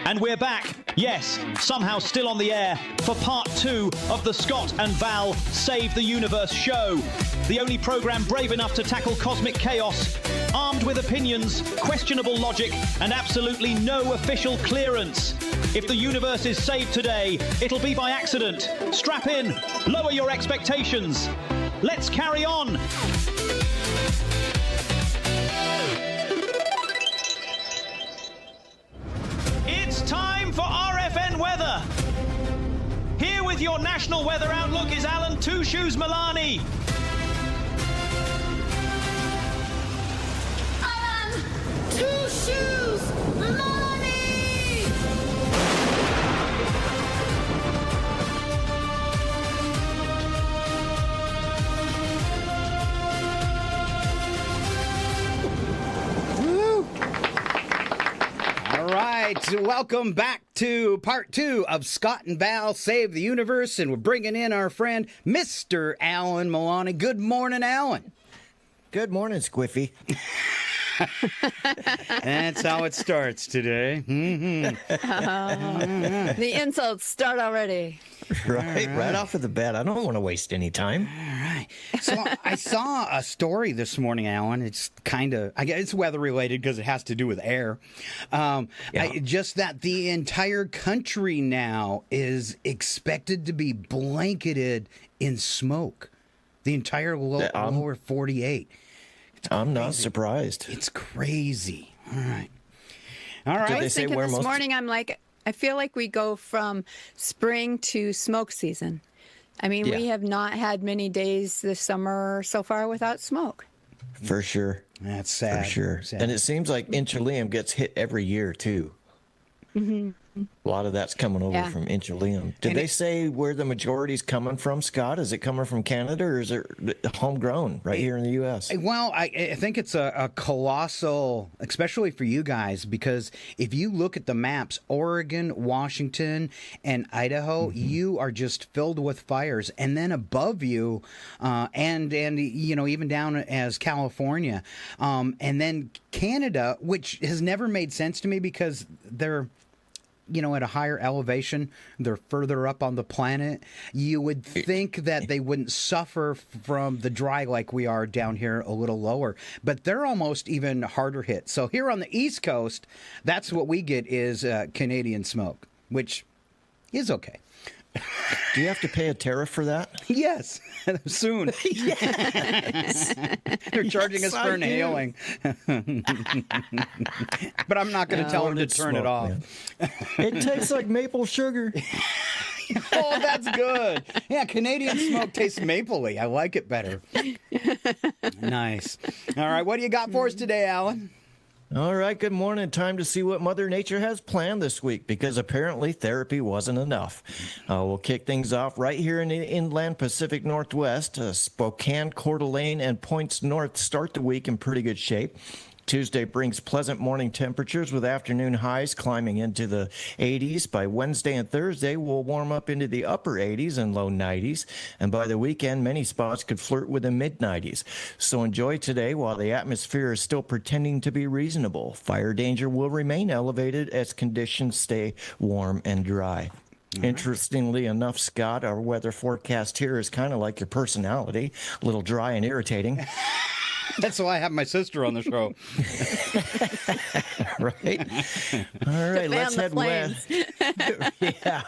And we're back, yes, somehow still on the air, for part 2 of the Scott and Val Save the Universe show. The only program brave enough to tackle cosmic chaos, armed with opinions, questionable logic, and absolutely no official clearance. If the universe is saved today, it'll be by accident. Strap in, lower your expectations. Let's carry on. It's time for RFN weather. Here with your national weather outlook is Alan Two Shoes Milani. Alan Two Shoes Milani. All right, welcome back to part 2 of Scott and Val Save the Universe, and we're bringing in our friend, Mr. Alan Milani. Good morning, Alan. Good morning, Squiffy. That's how it starts today. The insults start already. Right off of the bat. I don't want to waste any time. All right. So I saw a story this morning, Alan. It's kind of, I guess it's weather related because it has to do with air. Just that the entire country now is expected to be blanketed in smoke. The entire lower 48. I'm not surprised. It's crazy. All right. I was thinking this morning, I feel like we go from spring to smoke season. I mean, we have not had many days this summer so far without smoke. For sure. That's sad. For sure. Sad. And it seems like Inchelium gets hit every year, too. Mm-hmm. A lot of that's coming over from Inchelium. Did they say where the majority's coming from, Scott? Is it coming from Canada or is it homegrown right here in the U.S.? Well, I think it's a colossal, especially for you guys, because if you look at the maps, Oregon, Washington, and Idaho, you are just filled with fires. And then above you, and you know, even down as California, and then Canada, which has never made sense to me because they're, you know, at a higher elevation, they're further up on the planet. You would think that they wouldn't suffer from the dry like we are down here a little lower, but they're almost even harder hit. So here on the East Coast, that's what we get is Canadian smoke, which is okay. Do you have to pay a tariff for that? Yes, soon. Yes. They're charging us for inhaling. But I'm not going to tell them to turn it off. It tastes like maple sugar. Oh, that's good. Yeah, Canadian smoke tastes mapley. I like it better. Nice. All right, what do you got for us today, Alan? All right, good morning. Time to see what Mother Nature has planned this week, because apparently therapy wasn't enough. We'll kick things off right here in the inland Pacific Northwest. Spokane, Coeur d'Alene, and Points North start the week in pretty good shape. Tuesday brings pleasant morning temperatures with afternoon highs climbing into the 80s. By Wednesday and Thursday, we'll warm up into the upper 80s and low 90s. And by the weekend, many spots could flirt with the mid 90s. So enjoy today while the atmosphere is still pretending to be reasonable. Fire danger will remain elevated as conditions stay warm and dry. Interestingly enough, Scott, our weather forecast here is kind of like your personality, a little dry and irritating. That's why I have my sister on the show. Right? All right, let's head west. Yeah.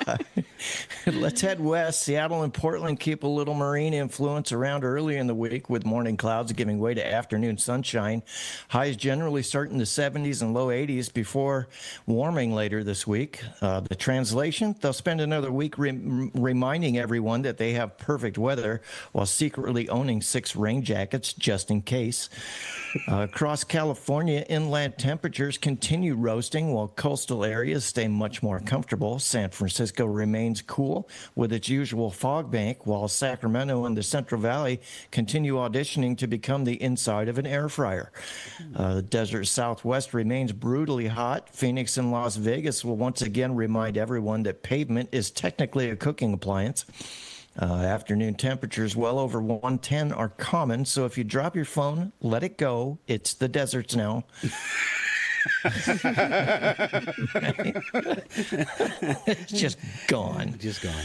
Let's head west. Seattle and Portland keep a little marine influence around early in the week with morning clouds giving way to afternoon sunshine. Highs generally start in the 70s and low 80s before warming later this week. The translation, they'll spend another week reminding everyone that they have perfect weather while secretly owning 6 rain jackets just in case. Across California, inland temperatures continue roasting while coastal areas stay much more comfortable. San Francisco remains cool with its usual fog bank, while Sacramento and the Central Valley continue auditioning to become the inside of an air fryer. The desert Southwest remains brutally hot. Phoenix and Las Vegas will once again remind everyone that pavement is technically a cooking appliance. Afternoon temperatures well over 110 are common, so if you drop your phone, let it go. It's the deserts now. It's just gone. Just gone.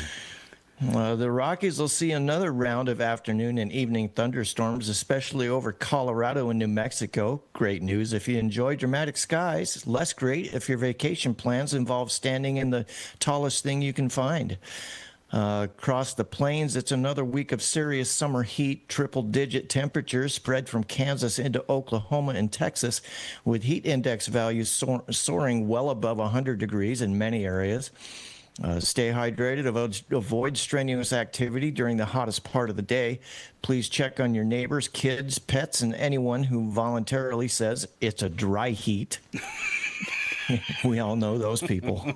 The Rockies will see another round of afternoon and evening thunderstorms, especially over Colorado and New Mexico. Great news if you enjoy dramatic skies. Less great if your vacation plans involve standing in the tallest thing you can find. Across the plains, it's another week of serious summer heat, triple-digit temperatures spread from Kansas into Oklahoma and Texas, with heat index values soaring well above 100 degrees in many areas. Stay hydrated, avoid strenuous activity during the hottest part of the day. Please check on your neighbors, kids, pets, and anyone who voluntarily says it's a dry heat. We all know those people.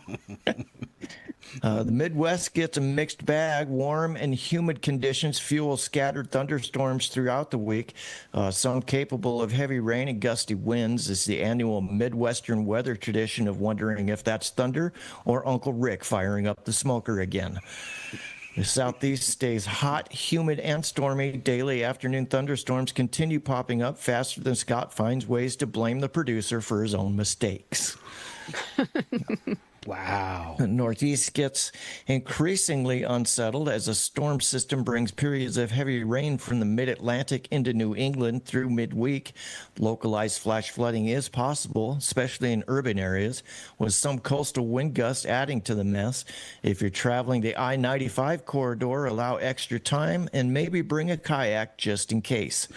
The Midwest gets a mixed bag. Warm and humid conditions fuel scattered thunderstorms throughout the week, some capable of heavy rain and gusty winds. It's the annual Midwestern weather tradition of wondering if that's thunder or Uncle Rick firing up the smoker again. The Southeast stays hot, humid, and stormy. Daily afternoon thunderstorms continue popping up faster than Scott finds ways to blame the producer for his own mistakes. Wow. The Northeast gets increasingly unsettled as a storm system brings periods of heavy rain from the mid-Atlantic into New England through midweek. Localized flash flooding is possible, especially in urban areas, with some coastal wind gusts adding to the mess. If you're traveling the I-95 corridor, allow extra time and maybe bring a kayak just in case.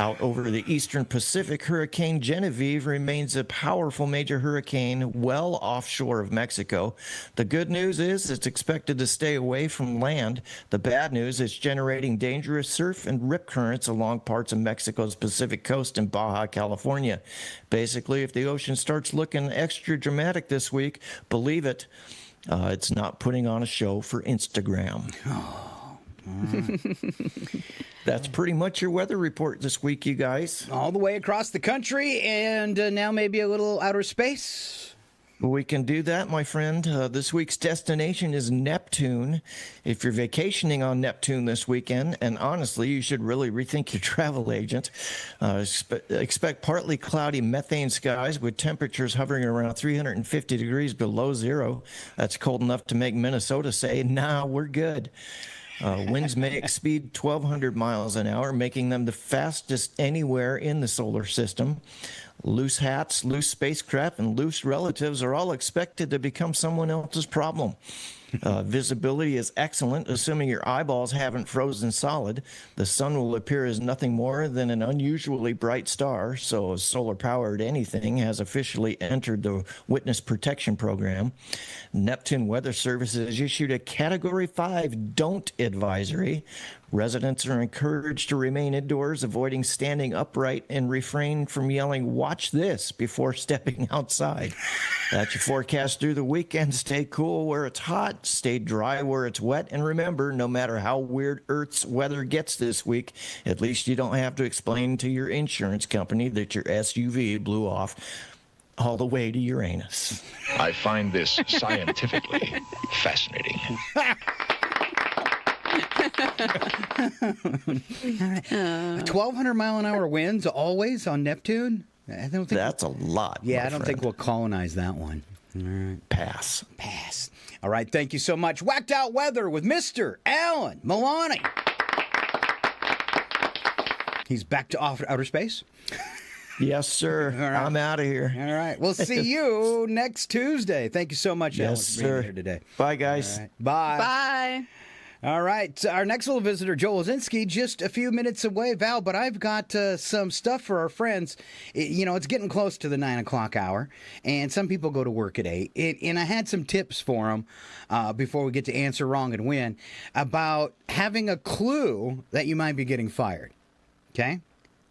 Out over the eastern Pacific, Hurricane Genevieve remains a powerful major hurricane well offshore of Mexico. The good news is it's expected to stay away from land. The bad news is generating dangerous surf and rip currents along parts of Mexico's Pacific coast and Baja California. Basically, if the ocean starts looking extra dramatic this week, believe it, it's not putting on a show for Instagram. That's pretty much your weather report this week, you guys. All the way across the country, and now maybe a little outer space. We can do that, my friend. This week's destination is Neptune. If you're vacationing on Neptune this weekend, and honestly, you should really rethink your travel agent. Expect partly cloudy methane skies with temperatures hovering around 350 degrees below zero. That's cold enough to make Minnesota say, nah, we're good. Winds may exceed 1,200 miles an hour, making them the fastest anywhere in the solar system. Loose hats, loose spacecraft, and loose relatives are all expected to become someone else's problem. Visibility is excellent, assuming your eyeballs haven't frozen solid. The sun will appear as nothing more than an unusually bright star, so solar-powered anything has officially entered the Witness Protection Program. Neptune Weather Services issued a Category 5 Don't Advisory. Residents are encouraged to remain indoors, avoiding standing upright, and refrain from yelling, "Watch this," before stepping outside. That's your forecast through the weekend. Stay cool where it's hot, stay dry where it's wet, and remember, no matter how weird Earth's weather gets this week, at least you don't have to explain to your insurance company that your SUV blew off all the way to Uranus. I find this scientifically fascinating. 1,200 mile an hour winds always on Neptune? I don't think that's a lot. Yeah, I don't think we'll colonize that one. All right. Pass. All right, thank you so much. Whacked Out Weather with Mr. Alan Milani. He's back to outer space. Yes, sir. Right. I'm out of here. All right. We'll see you next Tuesday. Thank you so much, Alan, yes, for being sir. here today. Bye, guys. All right. Bye. Bye. All right. Our next little visitor, Joel Ozinski, just a few minutes away, Val, but I've got some stuff for our friends. It's getting close to the 9 o'clock hour, and some people go to work at 8. And I had some tips for them before we get to Answer Wrong and Win about having a clue that you might be getting fired. Okay?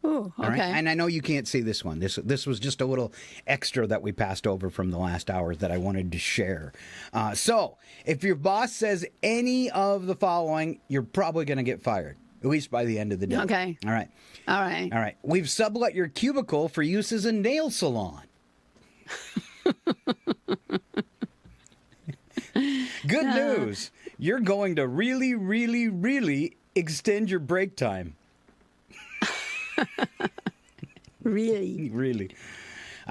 Ooh, okay. All right? And I know you can't see this one. This was just a little extra that we passed over from the last hour that I wanted to share. So, if your boss says any of the following, you're probably going to get fired, at least by the end of the day. Okay. All right. All right. All right. We've sublet your cubicle for use as a nail salon. Good news. You're going to really, really, really extend your break time. Really? Really.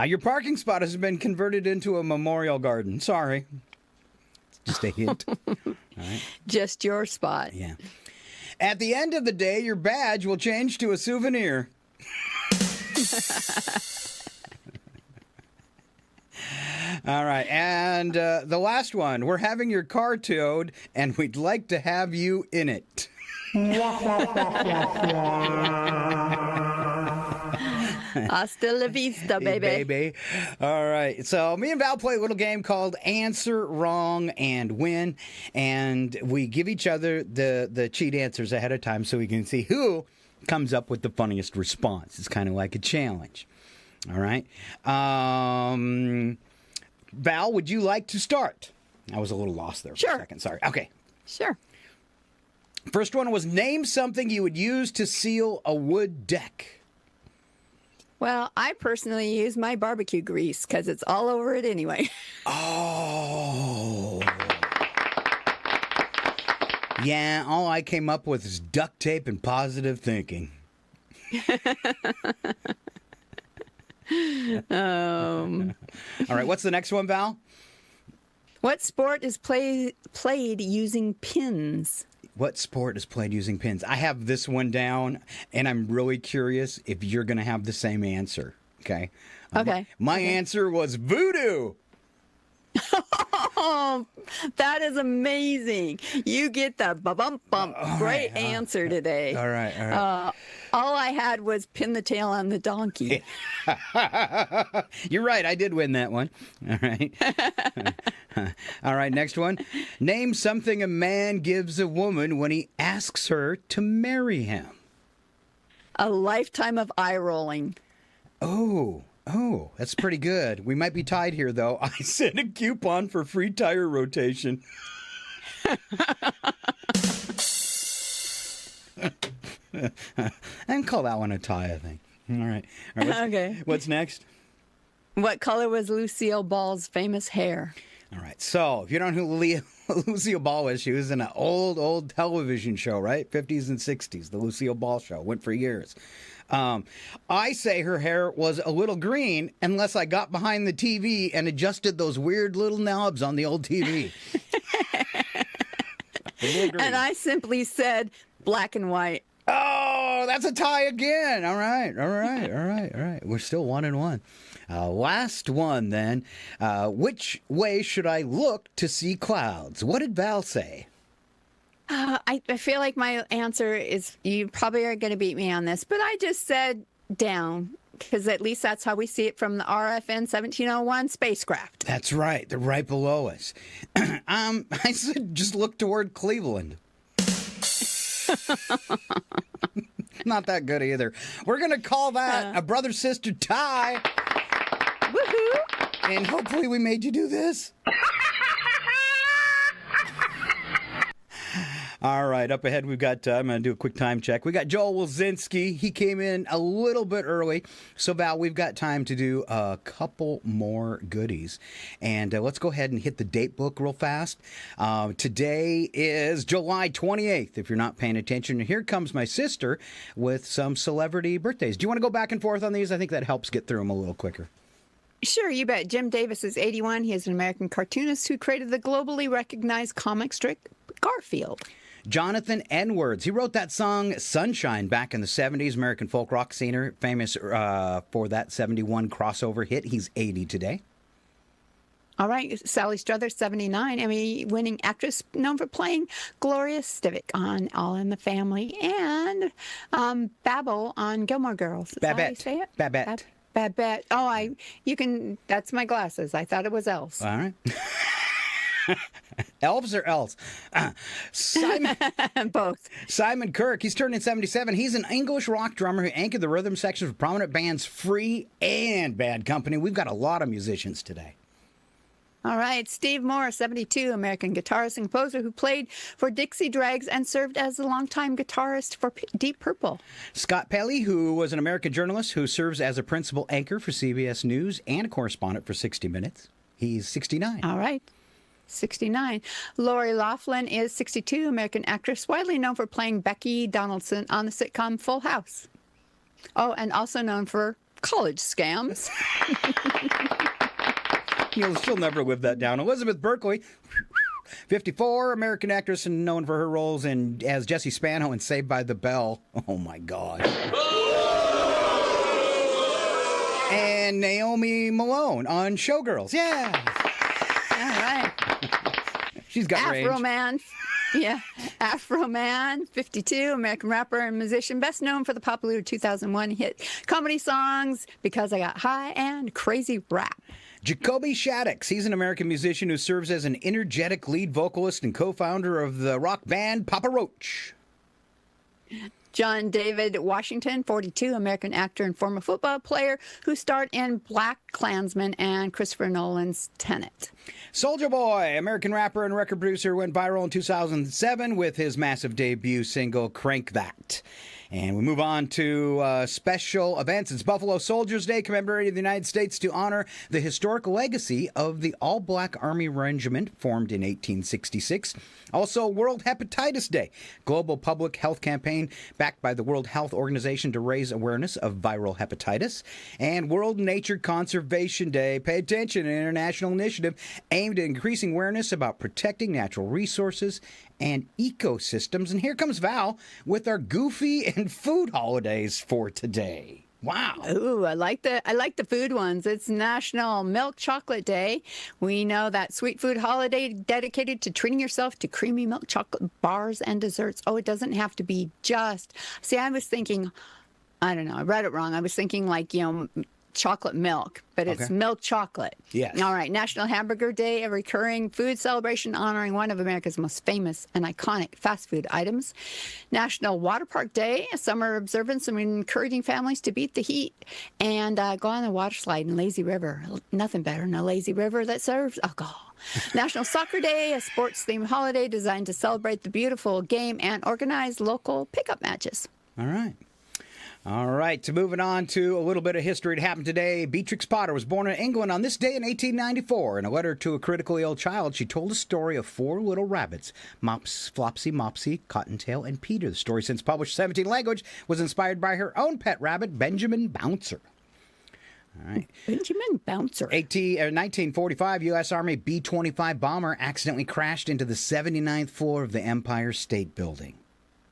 Your parking spot has been converted into a memorial garden. Sorry. Just a hint. All right. Just your spot. Yeah. At the end of the day, your badge will change to a souvenir. All right. And the last one. We're having your car towed, and we'd like to have you in it. Hasta la vista, baby. All right. So me and Val play a little game called Answer Wrong and Win. And we give each other the cheat answers ahead of time so we can see who comes up with the funniest response. It's kind of like a challenge. All right. Val, would you like to start? I was a little lost there for a second. Sorry. Okay. Sure. First one was name something you would use to seal a wood deck. Well, I personally use my barbecue grease because it's all over it anyway. Oh. Yeah, all I came up with is duct tape and positive thinking. All right, what's the next one, Val? What sport is played using pins? What sport is played using pins? I have this one down, and I'm really curious if you're going to have the same answer. Okay. Okay. My answer was voodoo. Oh, that is amazing. You get the bump. Great answer today. All right. All I had was pin the tail on the donkey. You're right. I did win that one. All right. All right. Next one. Name something a man gives a woman when he asks her to marry him. A lifetime of eye rolling. Oh, that's pretty good. We might be tied here, though. I sent a coupon for free tire rotation. I can call that one a tie, I think. All right. Okay. What's next? What color was Lucille Ball's famous hair? All right. So, if you don't know who Lucille Ball is, she was in an old television show, right? 50s and 60s. The Lucille Ball Show. Went for years. I say her hair was a little green unless I got behind the TV and adjusted those weird little knobs on the old TV. And I simply said black and white. Oh, that's a tie again. All right. We're still 1-1. Last one then. Which way should I look to see clouds? What did Val say? I feel like my answer is, you probably are going to beat me on this, but I just said down, because at least that's how we see it from the RFN 1701 spacecraft. That's right. They're right below us. I said just look toward Cleveland. Not that good either. We're going to call that a brother-sister tie. Woohoo! And hopefully we made you do this. All right, up ahead we've got, I'm going to do a quick time check. We got Joel Wilczynski. He came in a little bit early. So, Val, we've got time to do a couple more goodies. And let's go ahead and hit the date book real fast. Today is July 28th, if you're not paying attention. Here comes my sister with some celebrity birthdays. Do you want to go back and forth on these? I think that helps get through them a little quicker. Sure, you bet. Jim Davis is 81. He is an American cartoonist who created the globally recognized comic strip Garfield. Jonathan Edwards. He wrote that song Sunshine back in the 70s, American folk rock singer, famous for that 71 crossover hit. He's 80 today. All right, Sally Struthers, 79, Emmy-winning actress known for playing Gloria Stivic on All in the Family, and Babel on Gilmore Girls. Is Babette. that how you say it? Babette. Babette. Oh, that's my glasses. I thought it was Elves. All right. Elves or elves? Simon. Both. Simon Kirk, he's turning 77. He's an English rock drummer who anchored the rhythm section for prominent bands Free and Bad Company. We've got a lot of musicians today. All right, Steve Moore, 72, American guitarist and composer who played for Dixie Dregs and served as a longtime guitarist for Deep Purple. Scott Pelley, who was an American journalist who serves as a principal anchor for CBS News and a correspondent for 60 Minutes. He's 69. All right. 69. Lori Loughlin is 62, American actress, widely known for playing Becky Donaldson on the sitcom Full House. Oh, and also known for college scams. She'll never live that down. Elizabeth Berkley, 54, American actress and known for her roles as Jessie Spano in Saved by the Bell. Oh, my God. And Naomi Malone on Showgirls. Yeah. All right. She's got range. Afro Man. Yeah. Afro Man, 52, American rapper and musician, best known for the popular 2001 hit comedy songs Because I Got High and Crazy Rap. Jacoby Shaddix. He's an American musician who serves as an energetic lead vocalist and co-founder of the rock band Papa Roach. John David Washington, 42, American actor and former football player who starred in Black Klansman and Christopher Nolan's Tenet. Soulja Boy, American rapper and record producer, went viral in 2007 with his massive debut single, Crank That. And we move on to special events. It's Buffalo Soldiers Day, commemorating the United States to honor the historic legacy of the All-Black Army Regiment formed in 1866. Also, World Hepatitis Day, global public health campaign backed by the World Health Organization to raise awareness of viral hepatitis. And World Nature Conservation Day, pay attention, an international initiative aimed at increasing awareness about protecting natural resources and ecosystems. And here comes Val with our goofy and food holidays for today. Wow. Ooh, I like the food ones. It's National Milk Chocolate Day. We know that sweet food holiday dedicated to treating yourself to creamy milk chocolate bars and desserts. Oh, it doesn't have to be just. See, I was thinking, I don't know, I read it wrong. I was thinking like, chocolate milk, but it's milk chocolate. Yes. All right. National Hamburger Day, a recurring food celebration honoring one of America's most famous and iconic fast food items. National Water Park Day, a summer observance and encouraging families to beat the heat and go on a water slide in Lazy River. Nothing better than a lazy river that serves alcohol. National Soccer Day, a sports-themed holiday designed to celebrate the beautiful game and organize local pickup matches. All right. All right, so moving on to a little bit of history that happened today. Beatrix Potter was born in England on this day in 1894. In a letter to a critically ill child, she told a story of 4 little rabbits, Mops, Flopsy, Mopsy, Cottontail, and Peter. The story, since published in 17 languages, was inspired by her own pet rabbit, Benjamin Bouncer. All right. Benjamin Bouncer. 1945, U.S. Army B-25 bomber accidentally crashed into the 79th floor of the Empire State Building.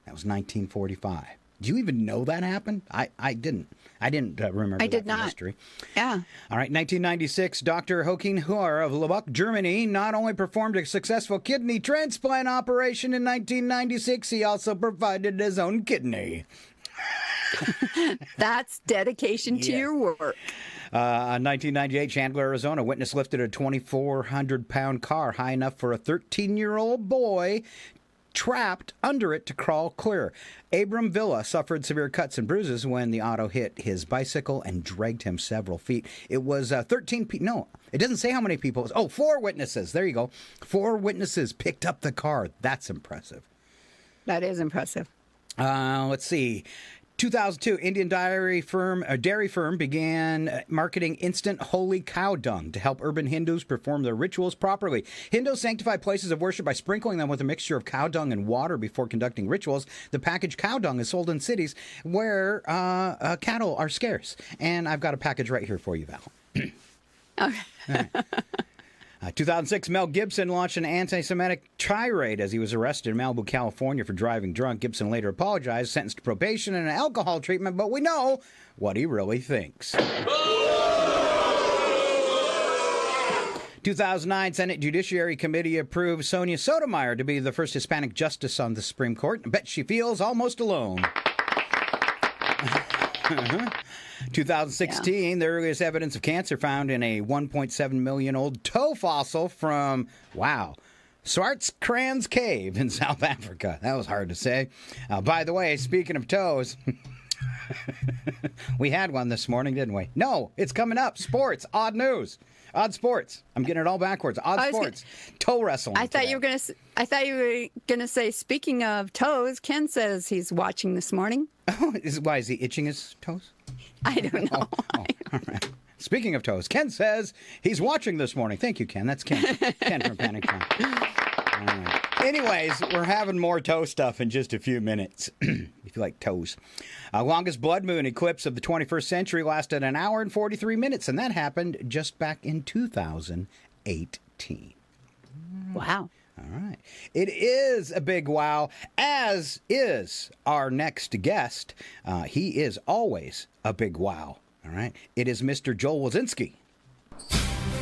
That was 1945. Do you even know that happened? I didn't. I didn't remember I did that from not. history. Yeah. All right, 1996, Dr. Joachim Huhr of Lubbock, Germany, not only performed a successful kidney transplant operation in 1996, he also provided his own kidney. That's dedication to your work. 1998, Chandler, Arizona, witness lifted a 2,400-pound car high enough for a 13-year-old boy trapped under it to crawl clear. Abram Villa suffered severe cuts and bruises when the auto hit his bicycle and dragged him several feet. It was 13 people. No, it doesn't say how many people. 4 witnesses. There you go. 4 witnesses picked up the car. That's impressive. That is impressive. Let's see. 2002, Indian dairy firm began marketing instant holy cow dung to help urban Hindus perform their rituals properly. Hindus sanctify places of worship by sprinkling them with a mixture of cow dung and water before conducting rituals. The packaged cow dung is sold in cities where cattle are scarce. And I've got a package right here for you, Val. Okay. 2006, Mel Gibson launched an anti-Semitic tirade as he was arrested in Malibu, California for driving drunk. Gibson later apologized, sentenced to probation and an alcohol treatment, but we know what he really thinks. 2009, Senate Judiciary Committee approved Sonia Sotomayor to be the first Hispanic justice on the Supreme Court. I bet she feels almost alone. 2016, the earliest evidence of cancer found in a 1.7 million old toe fossil from, Swartkrans Cave in South Africa. That was hard to say. By the way, speaking of toes, we had one this morning, didn't we? No, it's coming up. Sports, odd news. Odd sports. I'm getting it all backwards. Odd sports. Toe wrestling. I thought you were gonna say, speaking of toes, Ken says he's watching this morning. Oh, why is he itching his toes? I don't know. All right. Speaking of toes, Ken says he's watching this morning. Thank you, Ken. That's Ken. Ken from Panic Time. All right. Anyways, we're having more toe stuff in just a few minutes. If if you like toes. Longest blood moon eclipse of the 21st century lasted an hour and 43 minutes, and that happened just back in 2018. Wow. All right. It is a big wow, as is our next guest. He is always a big wow. All right. It is Mr. Joel Wazinski.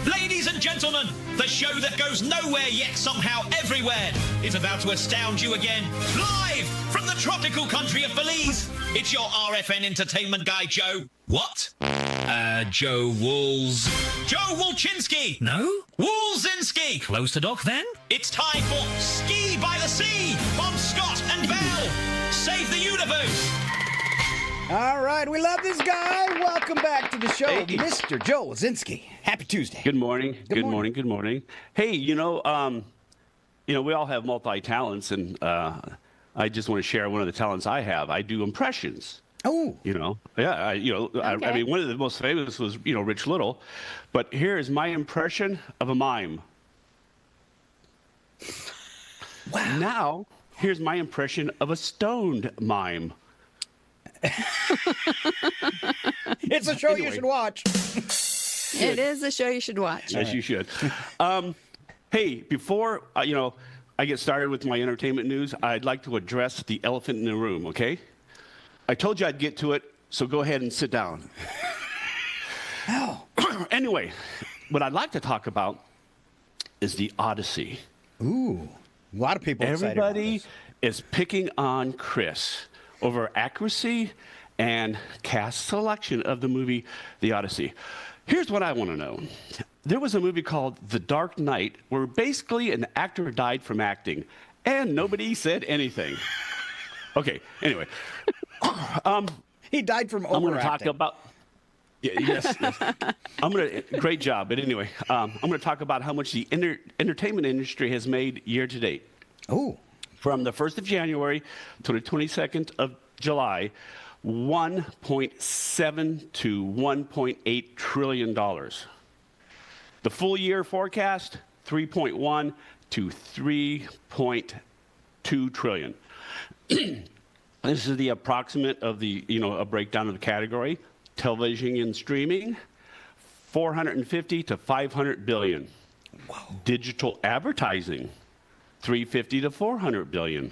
Ladies and gentlemen, the show that goes nowhere yet somehow everywhere is about to astound you again. Live from the tropical country of Belize, it's your RFN entertainment guy, Joe. What? Joe Wools. Joe Wolchinski. No? Woolzinski. Close to Doc, then? It's time for Ski by the Sea on Scott and Val. Save the universe. All right, we love this guy. Welcome back to the show, Mr. Joe Wazinski. Happy Tuesday. Good morning. Good morning. Good morning. Hey, we all have multi-talents, and I just want to share one of the talents I have. I do impressions. Oh. I mean, one of the most famous was, Rich Little, but here is my impression of a mime. Wow. Now, here's my impression of a stoned mime. It's a show you should watch. It is a show you should watch. Yes, you should. Hey, before I get started with my entertainment news, I'd like to address the elephant in the room, okay? I told you I'd get to it, so go ahead and sit down. Oh. Anyway, what I'd like to talk about is the Odyssey. Ooh, a lot of people excited about Everybody this. is picking on Chris over accuracy and cast selection of the movie The Odyssey. Here's what I want to know. There was a movie called The Dark Knight where basically an actor died from acting, and nobody said anything. Okay, anyway. He died from overacting. I'm going to talk about... Yes. Great job. But anyway, I'm going to talk about how much the entertainment industry has made year to date. Oh. From the 1st of January to the 22nd of July, $1.7 to $1.8 trillion. The full year forecast, 3.1 to 3.2 trillion. This is the approximate of the, a breakdown of the category. Television and streaming, 450 to 500 billion. Wow. Digital advertising, 350 to 400 billion.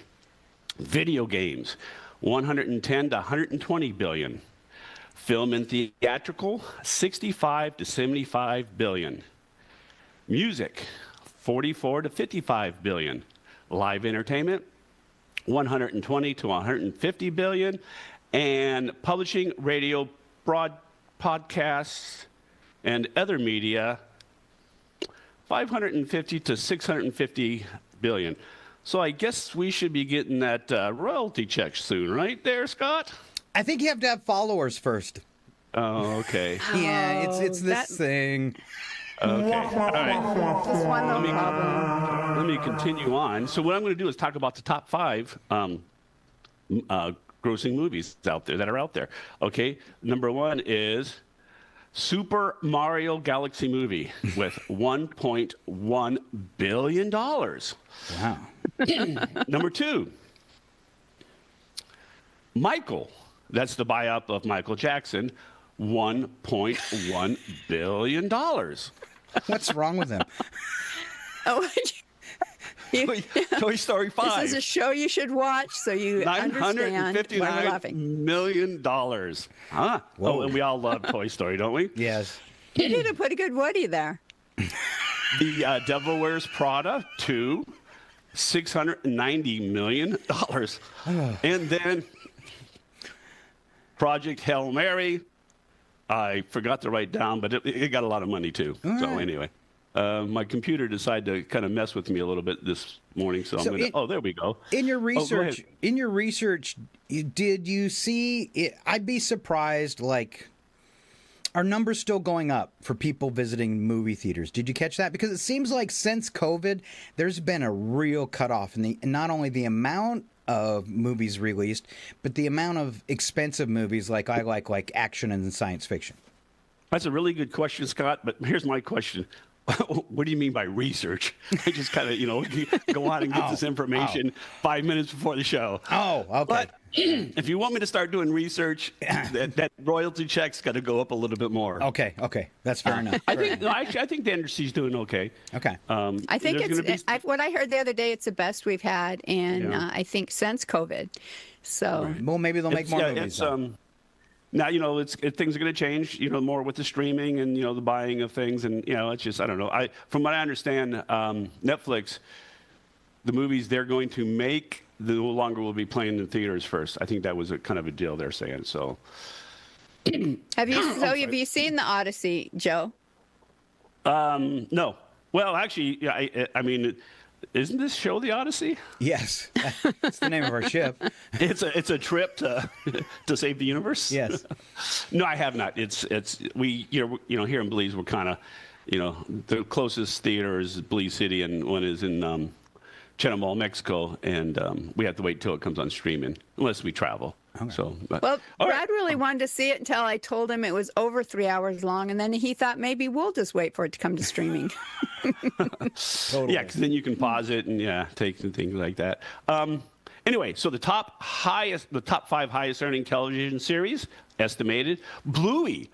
Video games, 110 to 120 billion. Film and theatrical, 65 to 75 billion. Music, 44 to 55 billion. Live entertainment, 120 to 150 billion. And publishing, radio, podcasts, and other media, 550 to 650 billion. So I guess we should be getting that royalty check soon, right there, Scott? I think you have to have followers first. Oh, okay. Yeah, it's this thing. Okay. All right. Just one little problem. Let me continue on. So what I'm going to do is talk about the top 5 grossing movies that are out there. Okay. Number 1 is Super Mario Galaxy movie with $1.1 billion. Wow. Number 2, Michael. That's the buy-up of Michael Jackson. $1.1 billion. What's wrong with him? Oh, Toy Story 5. This is a show you should watch, so you understand why we're laughing. $959 million. Huh? Whoa. Oh, and we all love Toy Story, don't we? Yes. You did a pretty good Woody there. The Devil Wears Prada 2, $690 million. And then Project Hail Mary, I forgot to write down, but it got a lot of money too. All so right. anyway, my computer decided to kind of mess with me a little bit this morning. So I'm going to, there we go. In your go research, ahead. did you see it? I'd be surprised, are numbers still going up for people visiting movie theaters? Did you catch that? Because it seems like since COVID, there's been a real cutoff in not only the amount of movies released, but the amount of expensive movies like action and science fiction. That's a really good question, Scott. But here's my question. What do you mean by research? I just kind of, go on and get this information 5 minutes before the show. Oh, okay. But if you want me to start doing research, that royalty check's got to go up a little bit more. Okay. That's fair enough. I think the industry's doing okay. Okay. I think what I heard the other day, it's the best we've had, and I think since COVID. So. Right. Well, maybe they'll make more movies. Now, things are going to change, more with the streaming and, the buying of things. And, it's just, I don't know. From what I understand, Netflix, the movies they're going to make, no longer will be playing in theaters first. I think that was a kind of a deal they're saying. So, have you seen the Odyssey, Joe? No. Well, actually, I mean, isn't this show the Odyssey? Yes, it's the name of our ship. It's a trip to save the universe. Yes. No, I have not. We here in Belize, we're kind of, the closest theater is Belize City, and one is in Chetumal, Mexico, and we have to wait till it comes on streaming unless we travel. Okay. So, Brad really wanted to see it until I told him it was over 3 hours long, and then he thought maybe we'll just wait for it to come to streaming. Totally. Yeah, because then you can pause it and take some things like that. Anyway, so the top 5 highest earning television series estimated. Bluey.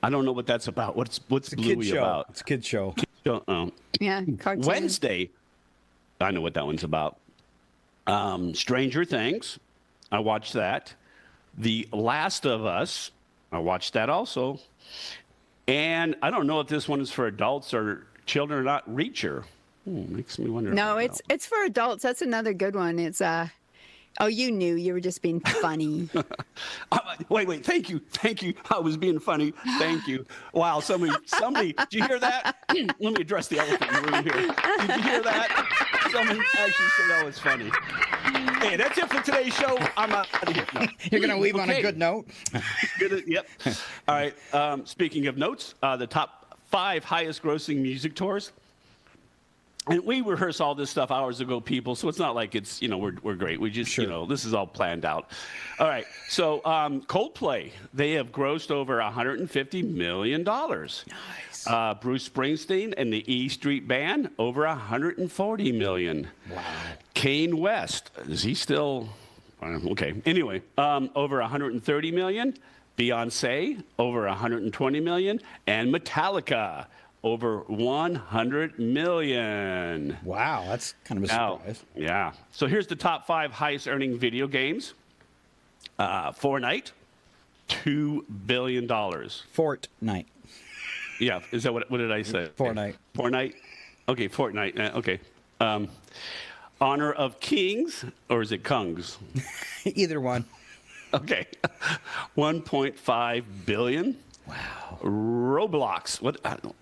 I don't know what that's about. What's Bluey about? It's a kid show. Yeah, cartoon. Wednesday. I know what that one's about. Stranger Things. I watched that. The Last of Us. I watched that also. And I don't know if this one is for adults or children or not. Reacher. Makes me wonder. No, it's for adults. That's another good one. It's oh, you knew. You were just being funny. Wait. Thank you. I was being funny. Thank you. Wow. Somebody. Did you hear that? Let me address the elephant in the room here. Did you hear that? Someone actually said that was funny. Hey, that's it for today's show. I'm out of here. No. You're going to leave on a good note? Yep. All right. Speaking of notes, the top 5 highest grossing music tours. And we rehearse all this stuff hours ago, people, so it's not like it's, we're great. We just, this is all planned out. All right. So Coldplay, they have grossed over $150 million. Nice. Bruce Springsteen and the E Street Band, over $140 million. Wow. Kanye West, is he still? Okay. Anyway, over $130 million. Beyonce, over $120 million. And Metallica, over $100 million. Wow, that's kind of a surprise. Yeah. So here's the top 5 highest earning video games. Fortnite, $2 billion. Fortnite. Yeah. Is that what did I say? Fortnite. Fortnite? Okay, Fortnite. Okay. Honor of Kings, or is it Kungs? Either one. Okay. $1.5 billion. Wow. Roblox. What? I don't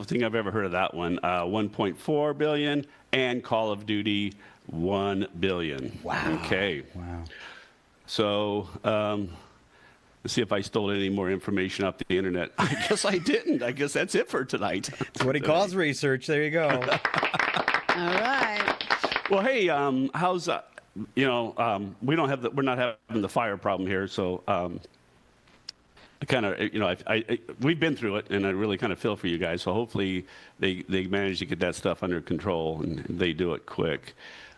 think I've ever heard of that one. $1.4 billion, and Call of Duty, $1 billion. Wow. Okay. Wow. So let's see if I stole any more information off the internet. I guess I didn't. I guess that's it for tonight. That's what he calls research. There you go. All right. Well, hey, how's we're not having the fire problem here, so. I kind of, we've been through it, and I really kind of feel for you guys. So hopefully they manage to get that stuff under control, and they do it quick.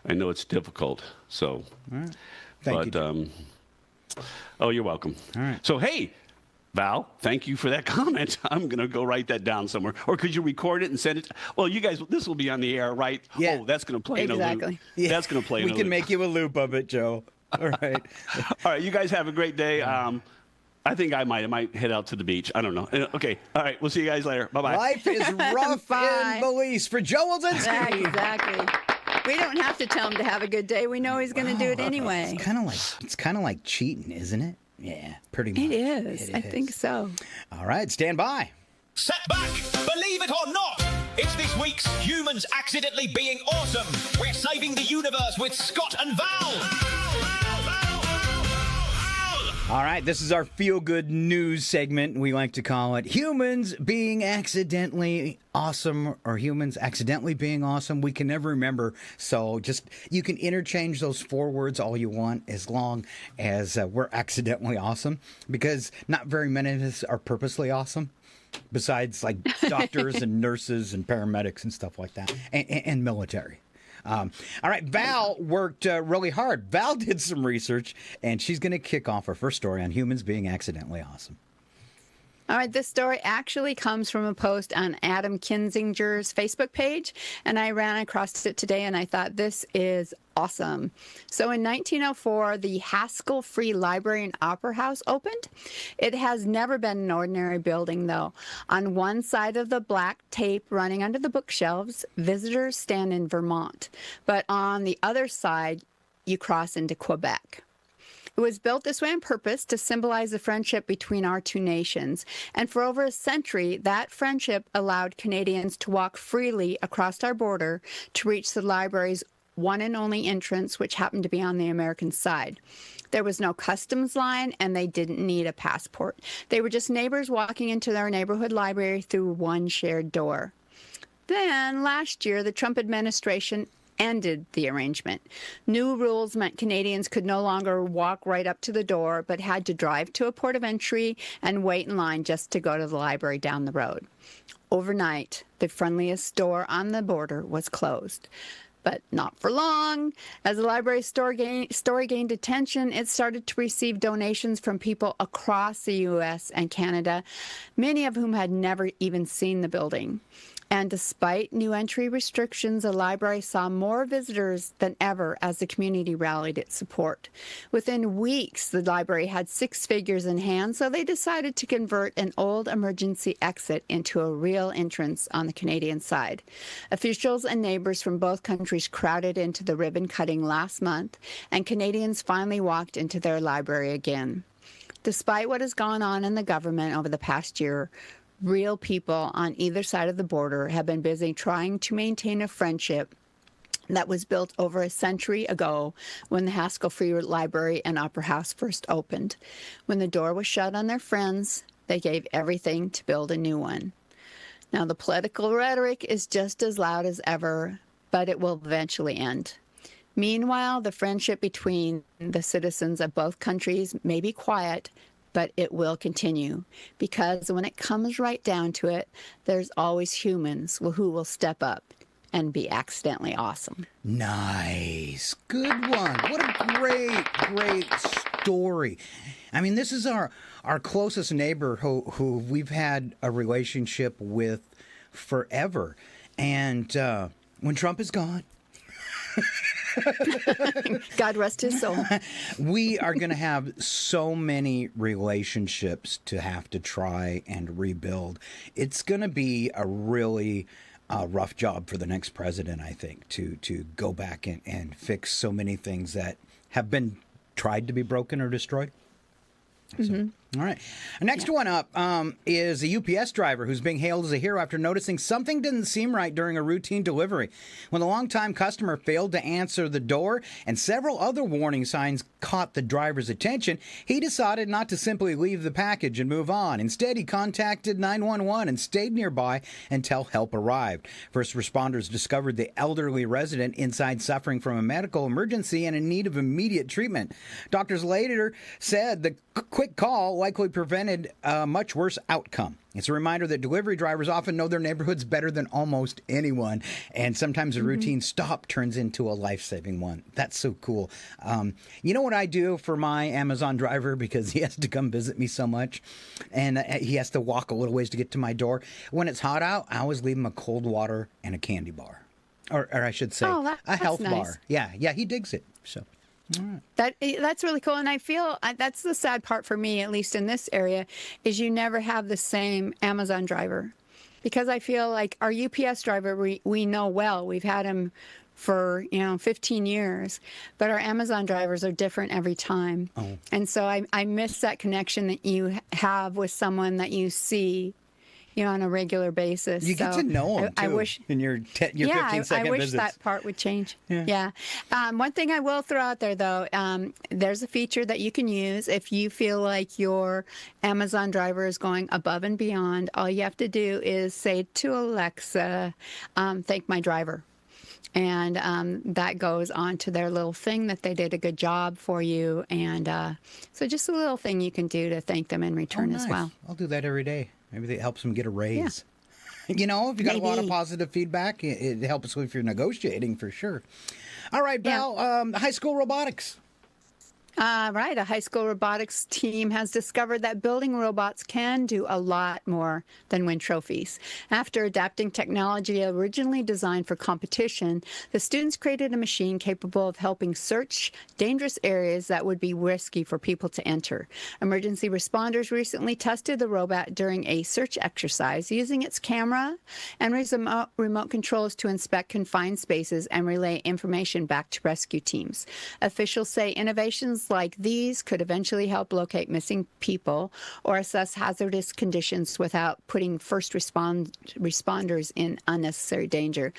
I know it's difficult. So, all right. Thank you. Oh, you're welcome. All right. So, hey, Val, thank you for that comment. I'm going to go write that down somewhere. Or could you record it and send it? Well, you guys, this will be on the air, right? Yeah. Oh, that's going to play exactly. in a loop. Yeah. That's going to play in a loop. We can make you a loop of it, Joe. All right. All right. You guys have a great day. I think I might head out to the beach. I don't know. Okay. All right. We'll see you guys later. Bye-bye. Life is rough in Belize. For Joe Wilczynski. Yeah, exactly. We don't have to tell him to have a good day. We know he's going to do it anyway. It's kind of like cheating, isn't it? Yeah, pretty much. It is. I think so. All right. Stand by. Set back. Believe it or not, it's this week's Humans Accidentally Being Awesome. We're saving the universe with Scott and Val. All right, this is our feel-good news segment. We like to call it Humans Being Accidentally Awesome, or Humans Accidentally Being Awesome. We can never remember, so just you can interchange those 4 words all you want as long as we're accidentally awesome, because not very many of us are purposely awesome. besides like doctors and nurses and paramedics and stuff like that, and military. All right, Val worked really hard. Val did some research, and she's going to kick off her first story on humans being accidentally awesome. All right, this story actually comes from a post on Adam Kinzinger's Facebook page, and I ran across it today, and I thought this is awesome. So in 1904, the Haskell Free Library and Opera House opened. It has never been an ordinary building, though. On one side of the black tape running under the bookshelves, visitors stand in Vermont, but on the other side, you cross into Quebec. It was built this way on purpose to symbolize the friendship between our two nations. And for over a century, that friendship allowed Canadians to walk freely across our border to reach the library's one and only entrance, which happened to be on the American side. There was no customs line, and they didn't need a passport. They were just neighbors walking into their neighborhood library through one shared door. Then, last year, the Trump administration ended the arrangement. New rules meant Canadians could no longer walk right up to the door, but had to drive to a port of entry and wait in line just to go to the library down the road. Overnight, the friendliest store on the border was closed. But not for long. As the library story gained attention, it started to receive donations from people across the U.S. and Canada, many of whom had never even seen the building. And despite new entry restrictions, the library saw more visitors than ever as the community rallied its support. Within weeks, the library had 6 figures in hand, so they decided to convert an old emergency exit into a real entrance on the Canadian side. Officials and neighbors from both countries crowded into the ribbon cutting last month, and Canadians finally walked into their library again. Despite what has gone on in the government over the past year, real people on either side of the border have been busy trying to maintain a friendship that was built over a century ago when the Haskell Free Library and Opera House first opened. When the door was shut on their friends, they gave everything to build a new one. Now, the political rhetoric is just as loud as ever, but it will eventually end. Meanwhile, the friendship between the citizens of both countries may be quiet, but it will continue, because when it comes right down to it, there's always humans who will step up and be accidentally awesome. Nice. Good one. What a great story. I mean, this is our closest neighbor who we've had a relationship with forever. And when Trump is gone, God rest his soul. We are going to have so many relationships to have to try and rebuild. It's going to be a really rough job for the next president, I think, to go back and fix so many things that have been tried to be broken or destroyed. So, all right. Next one up is a UPS driver who's being hailed as a hero after noticing something didn't seem right during a routine delivery. When the longtime customer failed to answer the door and several other warning signs caught the driver's attention, he decided not to simply leave the package and move on. Instead, he contacted 911 and stayed nearby until help arrived. First responders discovered the elderly resident inside suffering from a medical emergency and in need of immediate treatment. Doctors later said the quick call likely prevented a much worse outcome. It's a reminder that delivery drivers often know their neighborhoods better than almost anyone, and sometimes a routine stop turns into a life-saving one. That's so cool. You know what I do for my Amazon driver, because he has to come visit me so much, and he has to walk a little ways to get to my door? When it's hot out, I always leave him a cold water and a candy bar, or I should say a health bar. Yeah, he digs it. So. Right. That's really cool, and I feel that's the sad part for me, at least in this area, is you never have the same Amazon driver, because I feel like our UPS driver we know well. We've had him for 15 years, but our Amazon drivers are different every time, and so I miss that connection that you have with someone that you see on a regular basis. You get to know them, too, I wish, in your 15-second visits. I wish that part would change. Yeah. One thing I will throw out there, though, there's a feature that you can use if you feel like your Amazon driver is going above and beyond. All you have to do is say to Alexa, thank my driver. And that goes on to their little thing that they did a good job for you. And so just a little thing you can do to thank them in return as well. I'll do that every day. Maybe it helps them get a raise. You know, if you got a lot of positive feedback, it helps if you're negotiating for sure. All right, Val, high school robotics. Right. A high school robotics team has discovered that building robots can do a lot more than win trophies. After adapting technology originally designed for competition, the students created a machine capable of helping search dangerous areas that would be risky for people to enter. Emergency responders recently tested the robot during a search exercise using its camera and remote controls to inspect confined spaces and relay information back to rescue teams. Officials say innovations like these could eventually help locate missing people or assess hazardous conditions without putting first responders in unnecessary danger.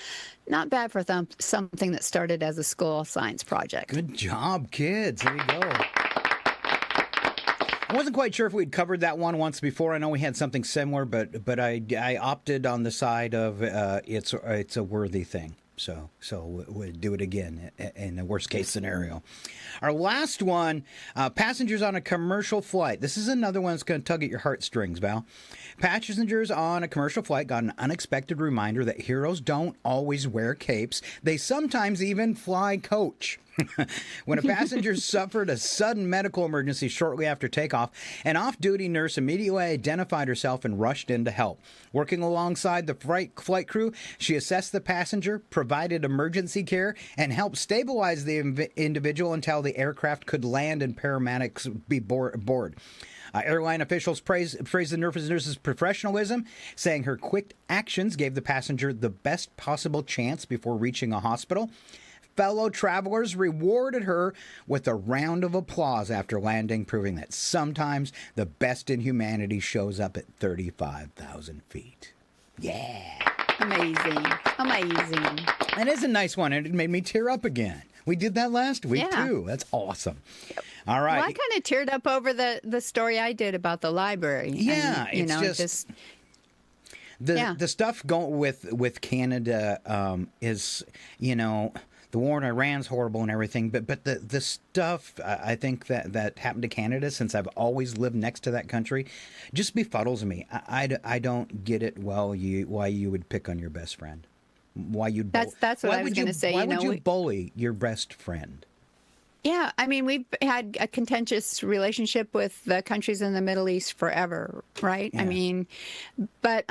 Not bad for something that started as a school science project. Good job, kids. There you go. I wasn't quite sure if we'd covered that one once before. I know we had something similar, but I opted on the side of it's a worthy thing. So we'll do it again in the worst case scenario. Our last one, passengers on a commercial flight. This is another one that's going to tug at your heartstrings, Val. Passengers on a commercial flight got an unexpected reminder that heroes don't always wear capes. They sometimes even fly coach. When a passenger suffered a sudden medical emergency shortly after takeoff, an off-duty nurse immediately identified herself and rushed in to help. Working alongside the flight crew, she assessed the passenger, provided emergency care, and helped stabilize the individual until the aircraft could land and paramedics be aboard. Airline officials praised the nurse's professionalism, saying her quick actions gave the passenger the best possible chance before reaching a hospital. Fellow travelers rewarded her with a round of applause after landing, proving that sometimes the best in humanity shows up at 35,000 feet. Yeah. Amazing. That is a nice one, and it made me tear up again. We did that last week, too. That's awesome. All right. Well, I kind of teared up over the story I did about the library. Yeah, and, it's just the stuff going with Canada is, the war in Iran's horrible and everything, but the stuff I think that happened to Canada, since I've always lived next to that country, just befuddles me. I don't get it. Why you would pick on your best friend? Why you'd that's what I was going to say. Why would you bully your best friend? Yeah, I mean, we've had a contentious relationship with the countries in the Middle East forever, right? Yeah. I mean, but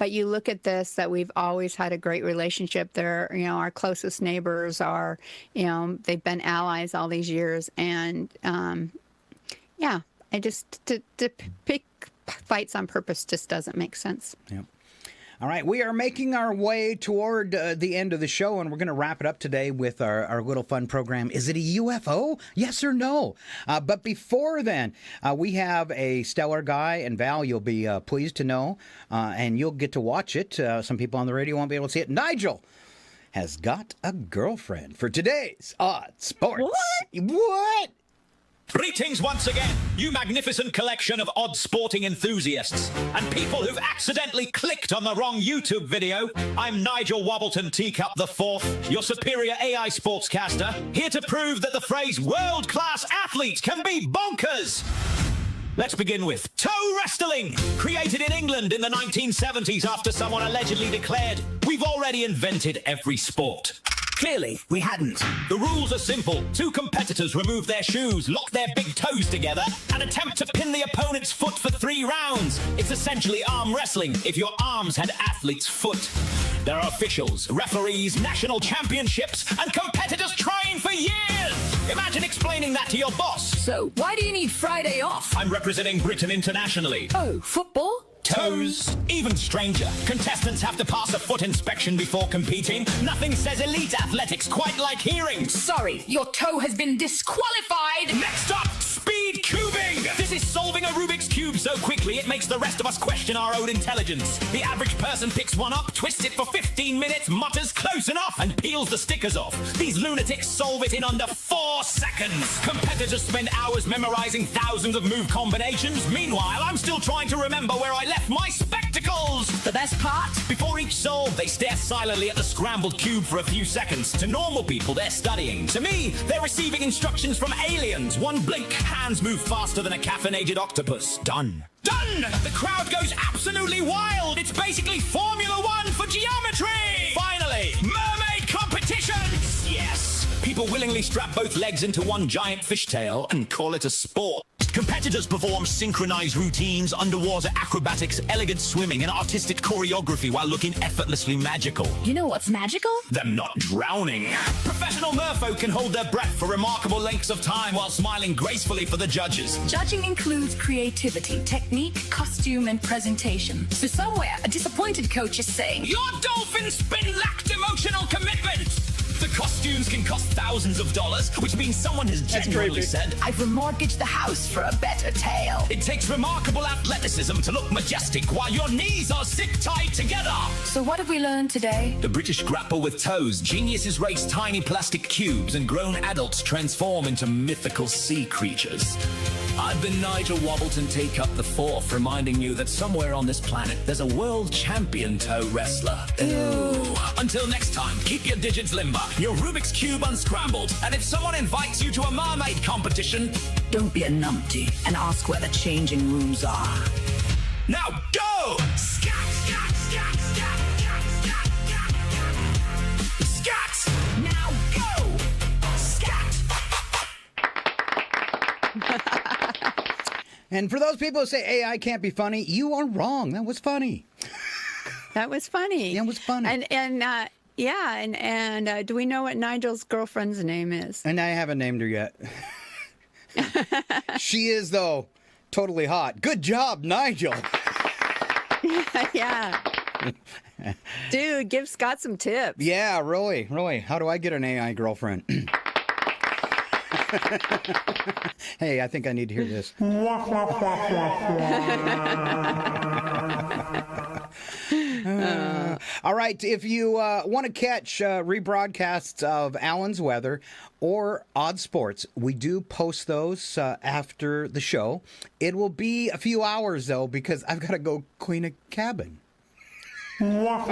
you look at this, that we've always had a great relationship. They're, our closest neighbors are, they've been allies all these years. And, I just, to pick fights on purpose just doesn't make sense. Yeah. All right, we are making our way toward the end of the show, and we're going to wrap it up today with our little fun program. Is it a UFO? Yes or no? But before then, we have a stellar guy, and Val, you'll be pleased to know, and you'll get to watch it. Some people on the radio won't be able to see it. Nigel has got a girlfriend for today's Odd Sports. What? Greetings once again, you magnificent collection of odd sporting enthusiasts and people who've accidentally clicked on the wrong YouTube video. I'm Nigel Wobbleton Teacup IV, your superior AI sportscaster, here to prove that the phrase world-class athlete can be bonkers. Let's begin with toe wrestling. Created in England in the 1970s after someone allegedly declared, "We've already invented every sport." Clearly, we hadn't. The rules are simple. Two competitors remove their shoes, lock their big toes together, and attempt to pin the opponent's foot for 3 rounds. It's essentially arm wrestling if your arms had athlete's foot. There are officials, referees, national championships, and competitors train for years. Imagine explaining that to your boss. So, why do you need Friday off? I'm representing Britain internationally. Oh, football? Toes. Even stranger. Contestants have to pass a foot inspection before competing. Nothing says elite athletics quite like hearing. Sorry, your toe has been disqualified. Next up, speed cubing. This is solving a Rubik's Cube so quickly it makes the rest of us question our own intelligence. The average person picks one up, twists it for 15 minutes, mutters close enough, and peels the stickers off. These lunatics solve it in under 4 seconds. Competitors spend hours memorizing thousands of move combinations. Meanwhile, I'm still trying to remember where I left my spectacles. The best part? Before each solve, they stare silently at the scrambled cube for a few seconds. To normal people, they're studying. To me, they're receiving instructions from aliens. One blink, hands move fast. faster than a caffeinated octopus. Done. Done! The crowd goes absolutely wild. It's basically Formula One for geometry. Finally, mermaid competitions. Yes. People willingly strap both legs into one giant fishtail and call it a sport. Competitors perform synchronized routines, underwater acrobatics, elegant swimming, and artistic choreography while looking effortlessly magical. You know what's magical? Them not drowning. Professional merfolk can hold their breath for remarkable lengths of time while smiling gracefully for the judges. Judging includes creativity, technique, costume, and presentation. So somewhere, a disappointed coach is saying, Your dolphin spin lacked emotional commitment. The costumes can cost thousands of dollars, which means someone has genuinely said, I've remortgaged the house for a better tale. It takes remarkable athleticism to look majestic while your knees are zip-tied together. So what have we learned today? The British grapple with toes, geniuses race tiny plastic cubes, and grown adults transform into mythical sea creatures. I've been Nigel Wobbleton Take Up the Fourth, reminding you that somewhere on this planet there's a world champion toe wrestler. Ew. Until next time, keep your digits limber, your Rubik's Cube unscrambled, and if someone invites you to a mermaid competition, Don't be a numpty and ask where the changing rooms are. now go! Scat, scat, scat, scat, scat, scat, scat, scat! Now go! Scat! And for those people who say AI can't be funny, you are wrong. That was funny. That was funny. Yeah, it was funny. And do we know what Nigel's girlfriend's name is? And I haven't named her yet. She is, though, totally hot. Good job, Nigel. Yeah. Dude, give Scott some tips. Yeah, really, really. How do I get an AI girlfriend? Hey, I think I need to hear this. All right, if you want to catch rebroadcasts of Alan's Weather or Odd Sports, we do post those after the show. It will be a few hours, though, because I've got to go clean a cabin. But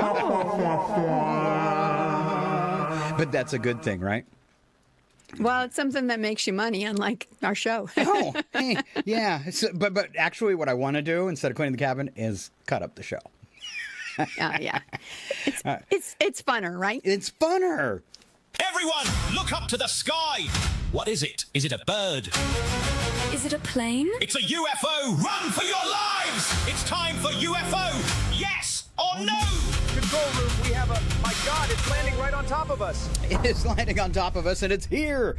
that's a good thing, right? Well, it's something that makes you money, unlike our show. Oh, hey, yeah. But actually, what I want to do instead of cleaning the cabin is cut up the show. Yeah. It's funner, right? It's funner. Everyone, look up to the sky! What is it? Is it a bird? Is it a plane? It's a UFO! Run for your lives! It's time for UFO! Yes or no? Control room, we have a... My God, it's landing right on top of us. It is landing on top of us, and it's here.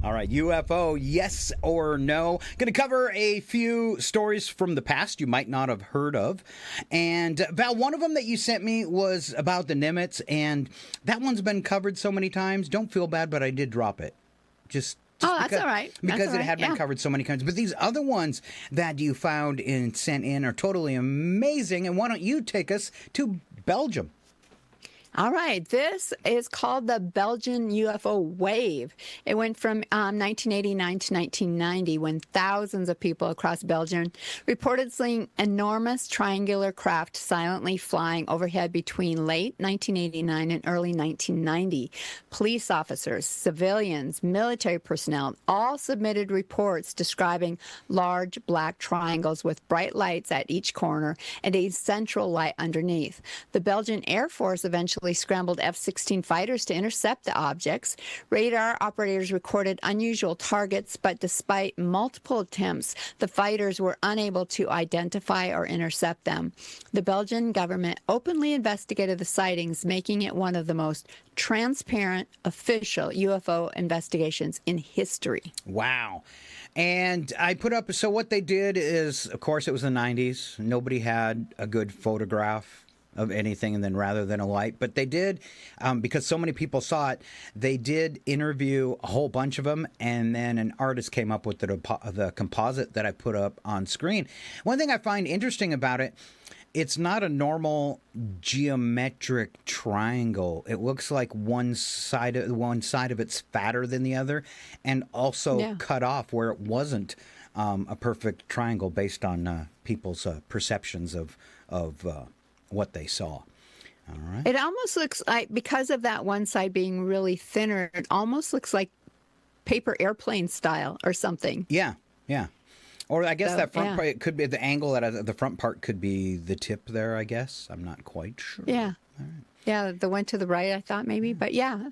All right, UFO, yes or no. Going to cover a few stories from the past you might not have heard of. And, Val, one of them that you sent me was about the Nimitz, and that one's been covered so many times. Don't feel bad, but I did drop it. Just that's all right. Because it had been covered so many times. But these other ones that you found and sent in are totally amazing. And why don't you take us to Belgium? All right. This is called the Belgian UFO wave. It went from 1989 to 1990 when thousands of people across Belgium reported seeing enormous triangular craft silently flying overhead between late 1989 and early 1990. Police officers, civilians, military personnel all submitted reports describing large black triangles with bright lights at each corner and a central light underneath. The Belgian Air Force eventually scrambled F-16 fighters to intercept the objects. Radar operators recorded unusual targets, but despite multiple attempts, the fighters were unable to identify or intercept them. The Belgian government openly investigated the sightings, making it one of the most transparent official UFO investigations in history. Wow. And I put up, so what they did is, of course, it was the 90s. Nobody had a good photograph of anything, and then rather than a light. But they did, because so many people saw it, they did interview a whole bunch of them, and then an artist came up with the composite that I put up on screen. One thing I find interesting about it, it's not a normal geometric triangle. It looks like one side of it's fatter than the other, and also cut off where it wasn't a perfect triangle based on people's perceptions of what they saw. All right. It almost looks like, because of that one side being really thinner, it almost looks like paper airplane style or something. Yeah. Or I guess So, that front yeah. part, it could be the angle at the front part could be the tip there, I guess. I'm not quite sure. Yeah. Yeah, the one to the right, I thought maybe. But yeah,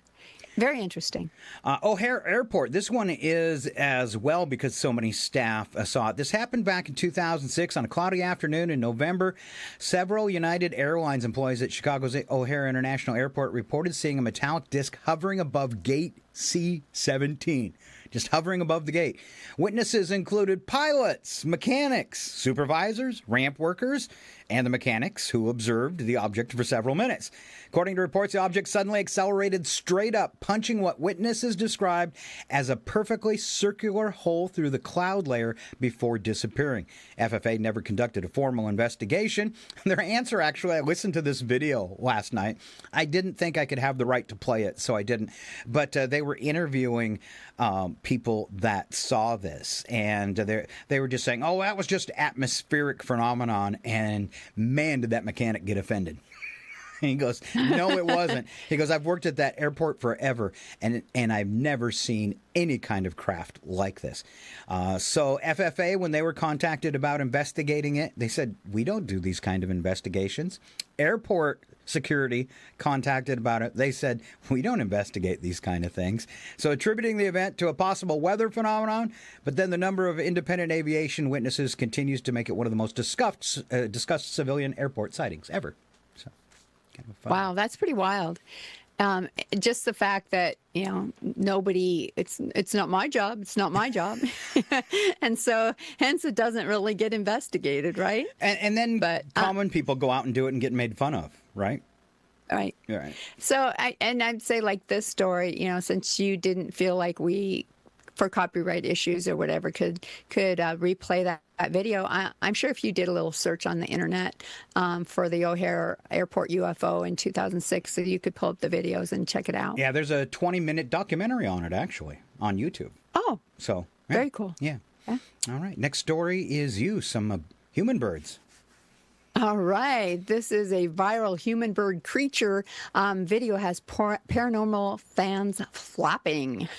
very interesting. O'Hare Airport. This one is as well because so many staff saw it. This happened back in 2006 on a cloudy afternoon in November. Several United Airlines employees at Chicago's O'Hare International Airport reported seeing a metallic disc hovering above gate C-17. Just hovering above the gate. Witnesses included pilots, mechanics, supervisors, ramp workers, and the mechanics who observed the object for several minutes. According to reports, the object suddenly accelerated straight up, punching what witnesses described as a perfectly circular hole through the cloud layer before disappearing. FFA never conducted a formal investigation. Their answer, actually, I listened to this video last night. I didn't think I could have the right to play it, so I didn't. But they were interviewing people that saw this, and they were just saying, oh, that was just atmospheric phenomenon, and man, did that mechanic get offended. And he goes, no, it wasn't. He goes, I've worked at that airport forever, and I've never seen any kind of craft like this. So FFA, when they were contacted about investigating it, they said, we don't do these kind of investigations. Airport security contacted about it. They said, we don't investigate these kind of things. So attributing the event to a possible weather phenomenon, but then the number of independent aviation witnesses continues to make it one of the most discussed civilian airport sightings ever. So, kind of fun. Wow, that's pretty wild. Just the fact that, nobody, it's not my job. It's not my job. And so hence it doesn't really get investigated, right? And then common people go out and do it and get made fun of, right? Right. Right. So I'd say like this story, since you didn't feel like we, for copyright issues or whatever, could replay that video. I'm sure if you did a little search on the internet for the O'Hare Airport UFO in 2006, so you could pull up the videos and check it out. Yeah, there's a 20-minute documentary on it, actually, on YouTube. Oh, so yeah. Very cool. Yeah. All right. Next story is some human birds. All right. This is a viral human bird creature. Video has paranormal fans flapping.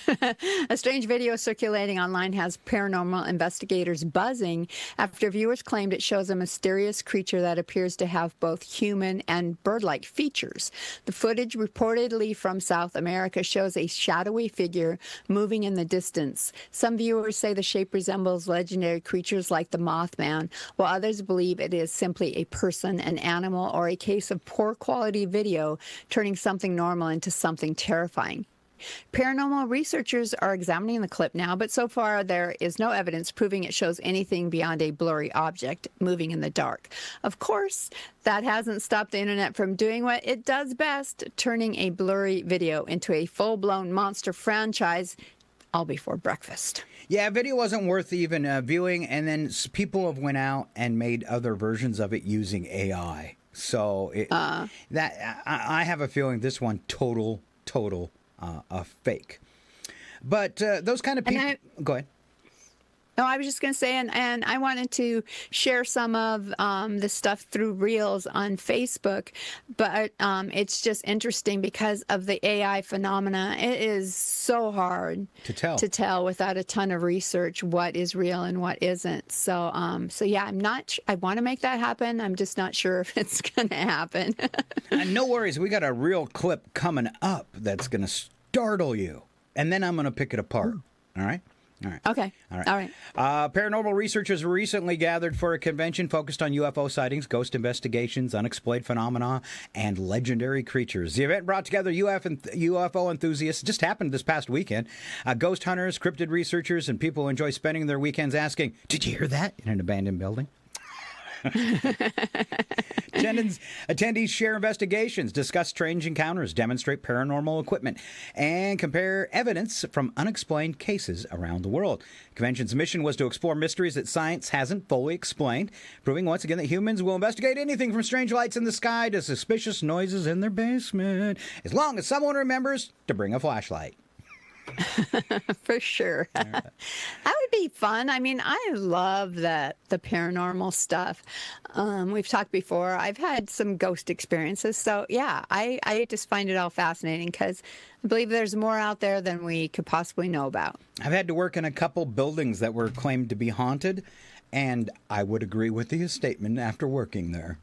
A strange video circulating online has paranormal investigators buzzing after viewers claimed it shows a mysterious creature that appears to have both human and bird-like features. The footage, reportedly from South America, shows a shadowy figure moving in the distance. Some viewers say the shape resembles legendary creatures like the Mothman, while others believe it is simply a person, an animal, or a case of poor quality video turning something normal into something terrifying. Paranormal researchers are examining the clip now, but so far there is no evidence proving it shows anything beyond a blurry object moving in the dark. Of course, that hasn't stopped the internet from doing what it does best, turning a blurry video into a full-blown monster franchise all before breakfast. Yeah, video wasn't worth even viewing, and then people have went out and made other versions of it using AI. So I have a feeling this one total a fake. But those kind of people. Go ahead. No, I was just going to say, and I wanted to share some of this stuff through Reels on Facebook, but it's just interesting because of the AI phenomena. It is so hard to tell without a ton of research what is real and what isn't. So yeah, I want to make that happen. I'm just not sure if it's going to happen. No worries. We got a real clip coming up that's going to startle you, and then I'm going to pick it apart. All right? All right. Okay. All right. All right. Paranormal researchers recently gathered for a convention focused on UFO sightings, ghost investigations, unexplained phenomena, and legendary creatures. The event brought together UFO enthusiasts. It just happened this past weekend. Ghost hunters, cryptid researchers, and people who enjoy spending their weekends asking, "Did you hear that?" in an abandoned building. Attendees share investigations, discuss strange encounters, demonstrate paranormal equipment, and compare evidence from unexplained cases around the world. The convention's mission was to explore mysteries that science hasn't fully explained, proving once again that humans will investigate anything from strange lights in the sky to suspicious noises in their basement, as long as someone remembers to bring a flashlight. For sure. That would be fun. I mean, I love the paranormal stuff. We've talked before. I've had some ghost experiences. So, yeah, I just find it all fascinating because I believe there's more out there than we could possibly know about. I've had to work in a couple buildings that were claimed to be haunted, and I would agree with the statement after working there.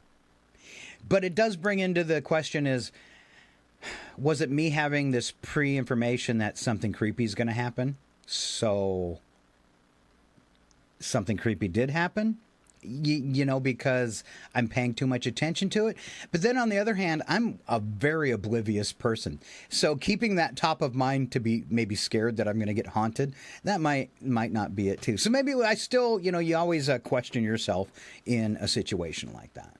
But it does bring into the question is, was it me having this pre-information that something creepy is going to happen? So something creepy did happen, you know, because I'm paying too much attention to it. But then on the other hand, I'm a very oblivious person. So keeping that top of mind to be maybe scared that I'm going to get haunted, that might not be it too. So maybe I still, you know, you always question yourself in a situation like that.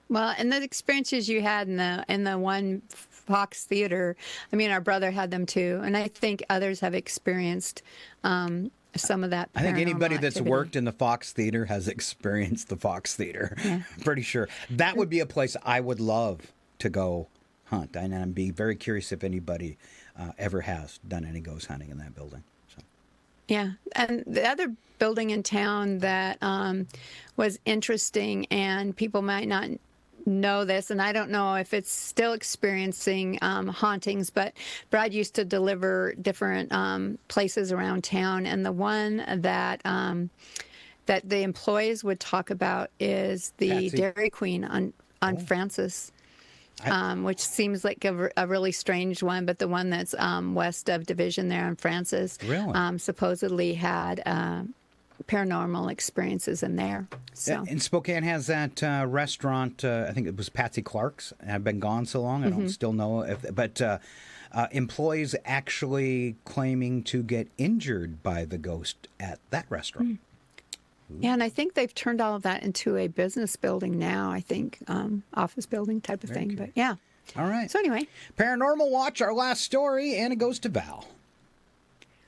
Well, and the experiences you had in the one Fox Theater, I mean, our brother had them too, and I think others have experienced some of that. I think anybody that's activity. worked in the Fox Theater has experienced the Fox Theater. Yeah. Pretty sure that would be a place I would love to go hunt, and I'd be very curious if anybody ever has done any ghost hunting in that building. So. Yeah, and the other building in town that was interesting, and people might not know this, and I don't know if it's still experiencing hauntings, but Brad used to deliver different places around town, and the one that that the employees would talk about is the Patsy. Dairy Queen on Francis, which seems like a really strange one, but the one that's west of Division there on Francis really? Supposedly had paranormal experiences in there. So. And Spokane has that restaurant, I think it was Patsy Clark's. I've been gone so long, I don't still know if, but employees actually claiming to get injured by the ghost at that restaurant. Yeah, and I think they've turned all of that into a business building now, I think, office building type of thing, but yeah. All right. So anyway. Paranormal Watch, our last story, and it goes to Val.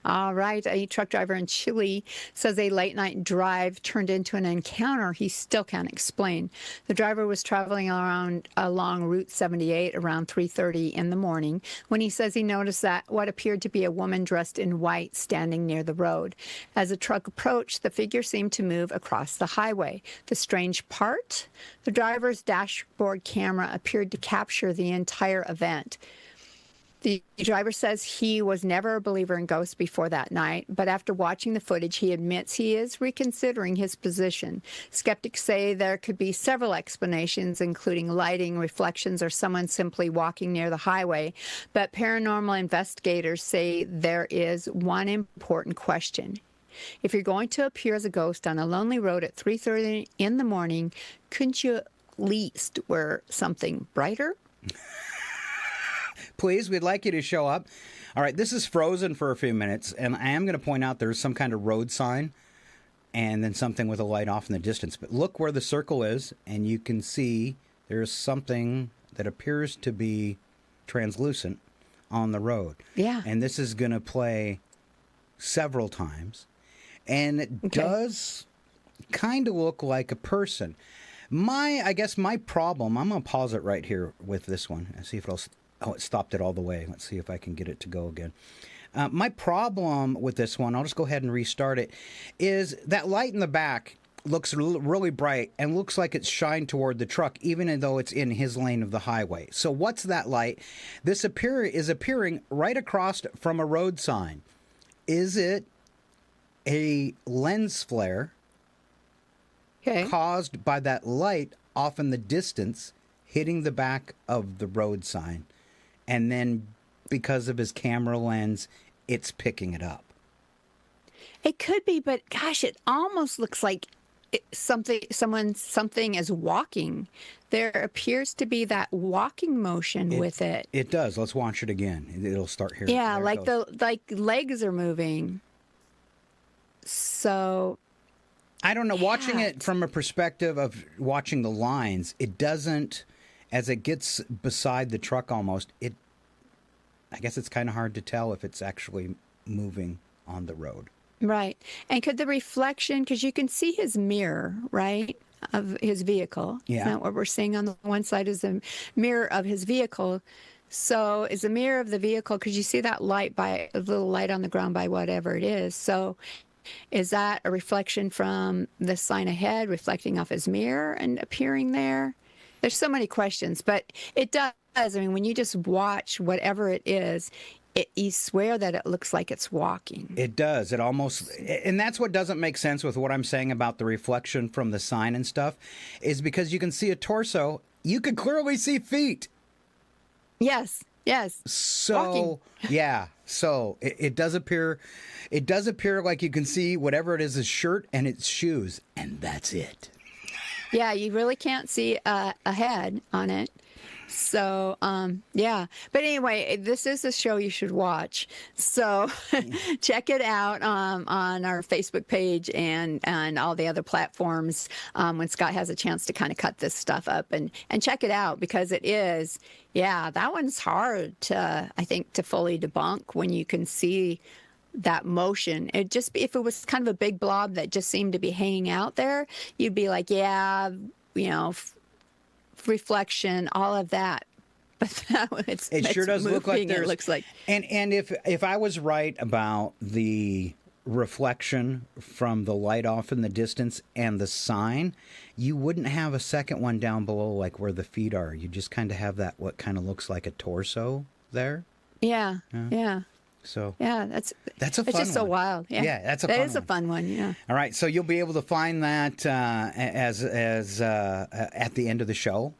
All right. A truck driver in Chile says a late-night drive turned into an encounter he still can't explain. The driver was traveling along Route 78 around 3:30 in the morning when he says he noticed that what appeared to be a woman dressed in white standing near the road. As the truck approached, the figure seemed to move across the highway. The strange part? The driver's dashboard camera appeared to capture the entire event. The driver says he was never a believer in ghosts before that night, but after watching the footage, he admits he is reconsidering his position. Skeptics say there could be several explanations, including lighting, reflections, or someone simply walking near the highway. But paranormal investigators say there is one important question. If you're going to appear as a ghost on a lonely road at 3:30 in the morning, couldn't you at least wear something brighter? Please, we'd like you to show up. All right, this is frozen for a few minutes, and I am going to point out there's some kind of road sign and then something with a light off in the distance. But look where the circle is, and you can see there's something that appears to be translucent on the road. Yeah. And this is going to play several times, and it does kind of look like a person. I guess my problem, I'm going to pause it right here with this one and see if it'll... Oh, it stopped it all the way. Let's see if I can get it to go again. My problem with this one, I'll just go ahead and restart it, is that light in the back looks really bright and looks like it's shined toward the truck, even though it's in his lane of the highway. So what's that light? This is appearing right across from a road sign. Is it a lens flare caused by that light off in the distance hitting the back of the road sign? And then because of his camera lens, it's picking it up. It could be, but gosh, it almost looks like something is walking. There appears to be that walking motion with it. It does. Let's watch it again. It'll start here. Yeah, like legs are moving. So I don't know. Watching it from a perspective of watching the lines, it doesn't. As it gets beside the truck almost, I guess it's kind of hard to tell if it's actually moving on the road. Right. And could the reflection, because you can see his mirror, right, of his vehicle. Yeah. Isn't that what we're seeing on the one side is the mirror of his vehicle. So is the mirror of the vehicle, because you see that light by a little light on the ground by whatever it is. So is that a reflection from the sign ahead, reflecting off his mirror and appearing there? There's so many questions, but it does. I mean, when you just watch whatever it is, you swear that it looks like it's walking. It does. It almost, and that's what doesn't make sense with what I'm saying about the reflection from the sign and stuff, is because you can see a torso, you can clearly see feet. Yes. So walking. Yeah, so it does appear like you can see whatever it is shirt and its shoes, and that's it. Yeah, you really can't see a head on it. So, yeah. But anyway, this is a show you should watch. So check it out on our Facebook page and all the other platforms when Scott has a chance to kind of cut this stuff up and check it out, because it is, that one's hard to, I think, to fully debunk when you can see that motion. It just, if it was kind of a big blob that just seemed to be hanging out there, you'd be like, reflection, all of that, but it sure does moving, look like there's. It looks like, and if I was right about the reflection from the light off in the distance and the sign, you wouldn't have a second one down below like where the feet are. You just kind of have that what kind of looks like a torso there. Yeah. So that's a fun one. It's just so wild. Yeah, that's a fun one. Yeah. All right, so you'll be able to find that as at the end of the show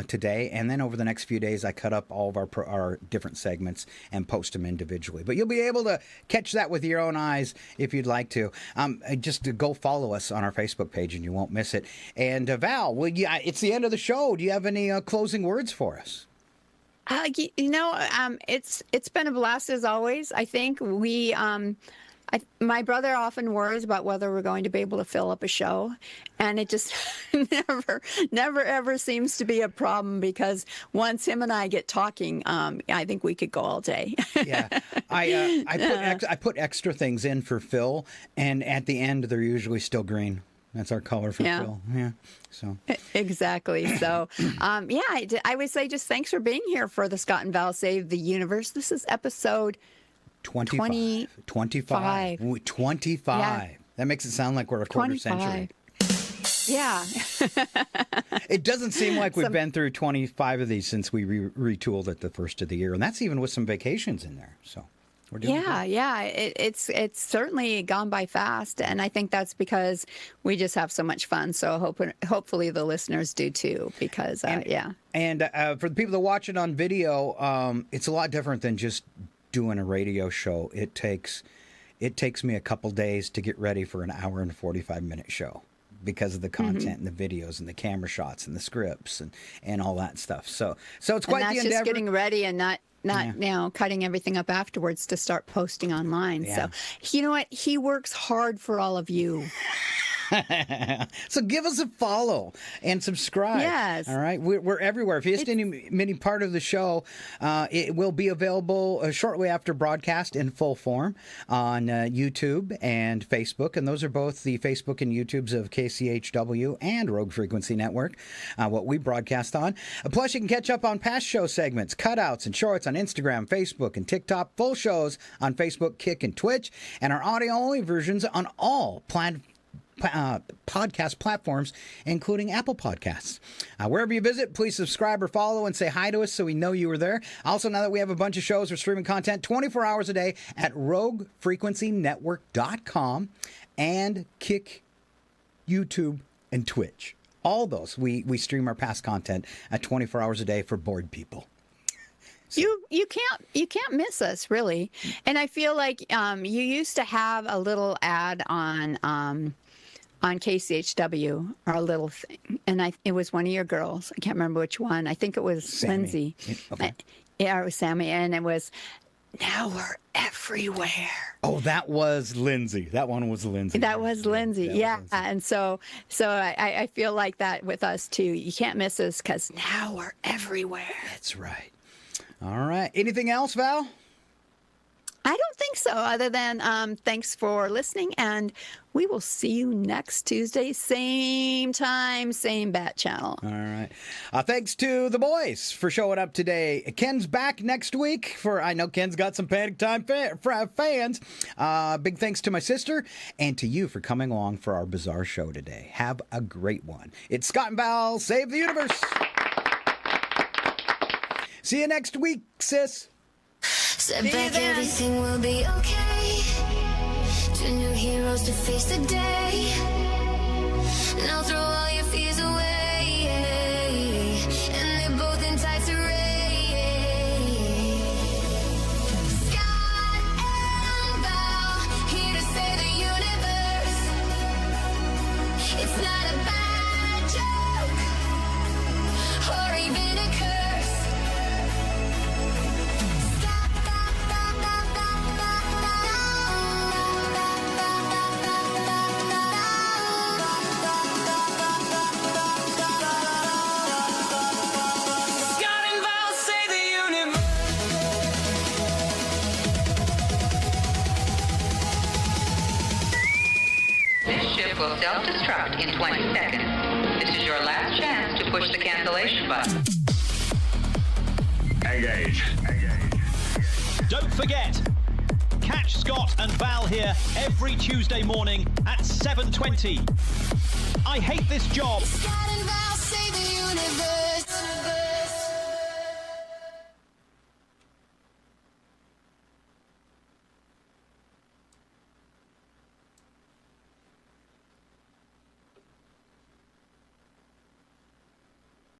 today, and then over the next few days, I cut up all of our different segments and post them individually. But you'll be able to catch that with your own eyes if you'd like to. Just to go follow us on our Facebook page, and you won't miss it. And Val, it's the end of the show. Do you have any closing words for us? It's been a blast as always. I think my brother often worries about whether we're going to be able to fill up a show, and it just never ever seems to be a problem, because once him and I get talking, I think we could go all day. Yeah, I put extra things in for Phil, and at the end they're usually still green. That's our color for Phil. Yeah. So exactly. So, I would say just thanks for being here for the Scott and Val Save the Universe. This is episode 25. 25. Yeah. That makes it sound like we're a quarter 25. century. Yeah. It doesn't seem like we've been through 25 of these since we retooled at the first of the year, and that's even with some vacations in there. So. It's certainly gone by fast, and I think that's because we just have so much fun. So hopefully the listeners do too, because And for the people that watch it on video, it's a lot different than just doing a radio show. It takes me a couple days to get ready for an hour and 45-minute show, because of the content and the videos and the camera shots and the scripts and all that stuff. So it's quite the endeavor. That's just getting ready and not now cutting everything up afterwards to start posting online. Yeah. So you know what? He works hard for all of you. So give us a follow and subscribe. Yes. All right. We're everywhere. If you missed any part of the show, it will be available shortly after broadcast in full form on YouTube and Facebook. And those are both the Facebook and YouTubes of KCHW and Rogue Frequency Network, what we broadcast on. Plus, you can catch up on past show segments, cutouts, and shorts on Instagram, Facebook, and TikTok. Full shows on Facebook, Kick, and Twitch. And our audio-only versions on all podcast platforms, including Apple Podcasts. Wherever you visit, please subscribe or follow and say hi to us so we know you were there. Also, now that we have a bunch of shows, we're streaming content 24 hours a day at RogueFrequencyNetwork.com and Kick, YouTube, and Twitch. All those, we stream our past content at 24 hours a day for bored people. So. You can't miss us, really. And I feel like you used to have a little ad on KCHW, or a little thing, and it was one of your girls. I can't remember which one. I think it was Sammy. Lindsay. Okay. Yeah, it was Sammy, and it was, now we're everywhere. Oh, that was Lindsay. That one was Lindsay. That was Lindsay. Yeah. And so I feel like that with us too. You can't miss us, because now we're everywhere. That's right. All right. Anything else, Val? I don't think so, other than thanks for listening, and we will see you next Tuesday, same time, same bat channel. All right. Thanks to the boys for showing up today. Ken's back next week. I know Ken's got some Panic Time fans. Big thanks to my sister and to you for coming along for our bizarre show today. Have a great one. It's Scott and Val, Save the Universe. See you next week, sis. Step back, everything will be okay. Two new heroes to face the day. Now throw all your fears away. And they're both in tights array. Scott and Val, here to save the universe. It's not a bad joke, or even a curse. Will self-destruct in 20 seconds. This is your last chance to push the cancellation button. Engage. Don't forget, catch Scott and Val here every Tuesday morning at 7:20. I hate this job. Scott and Val save the universe.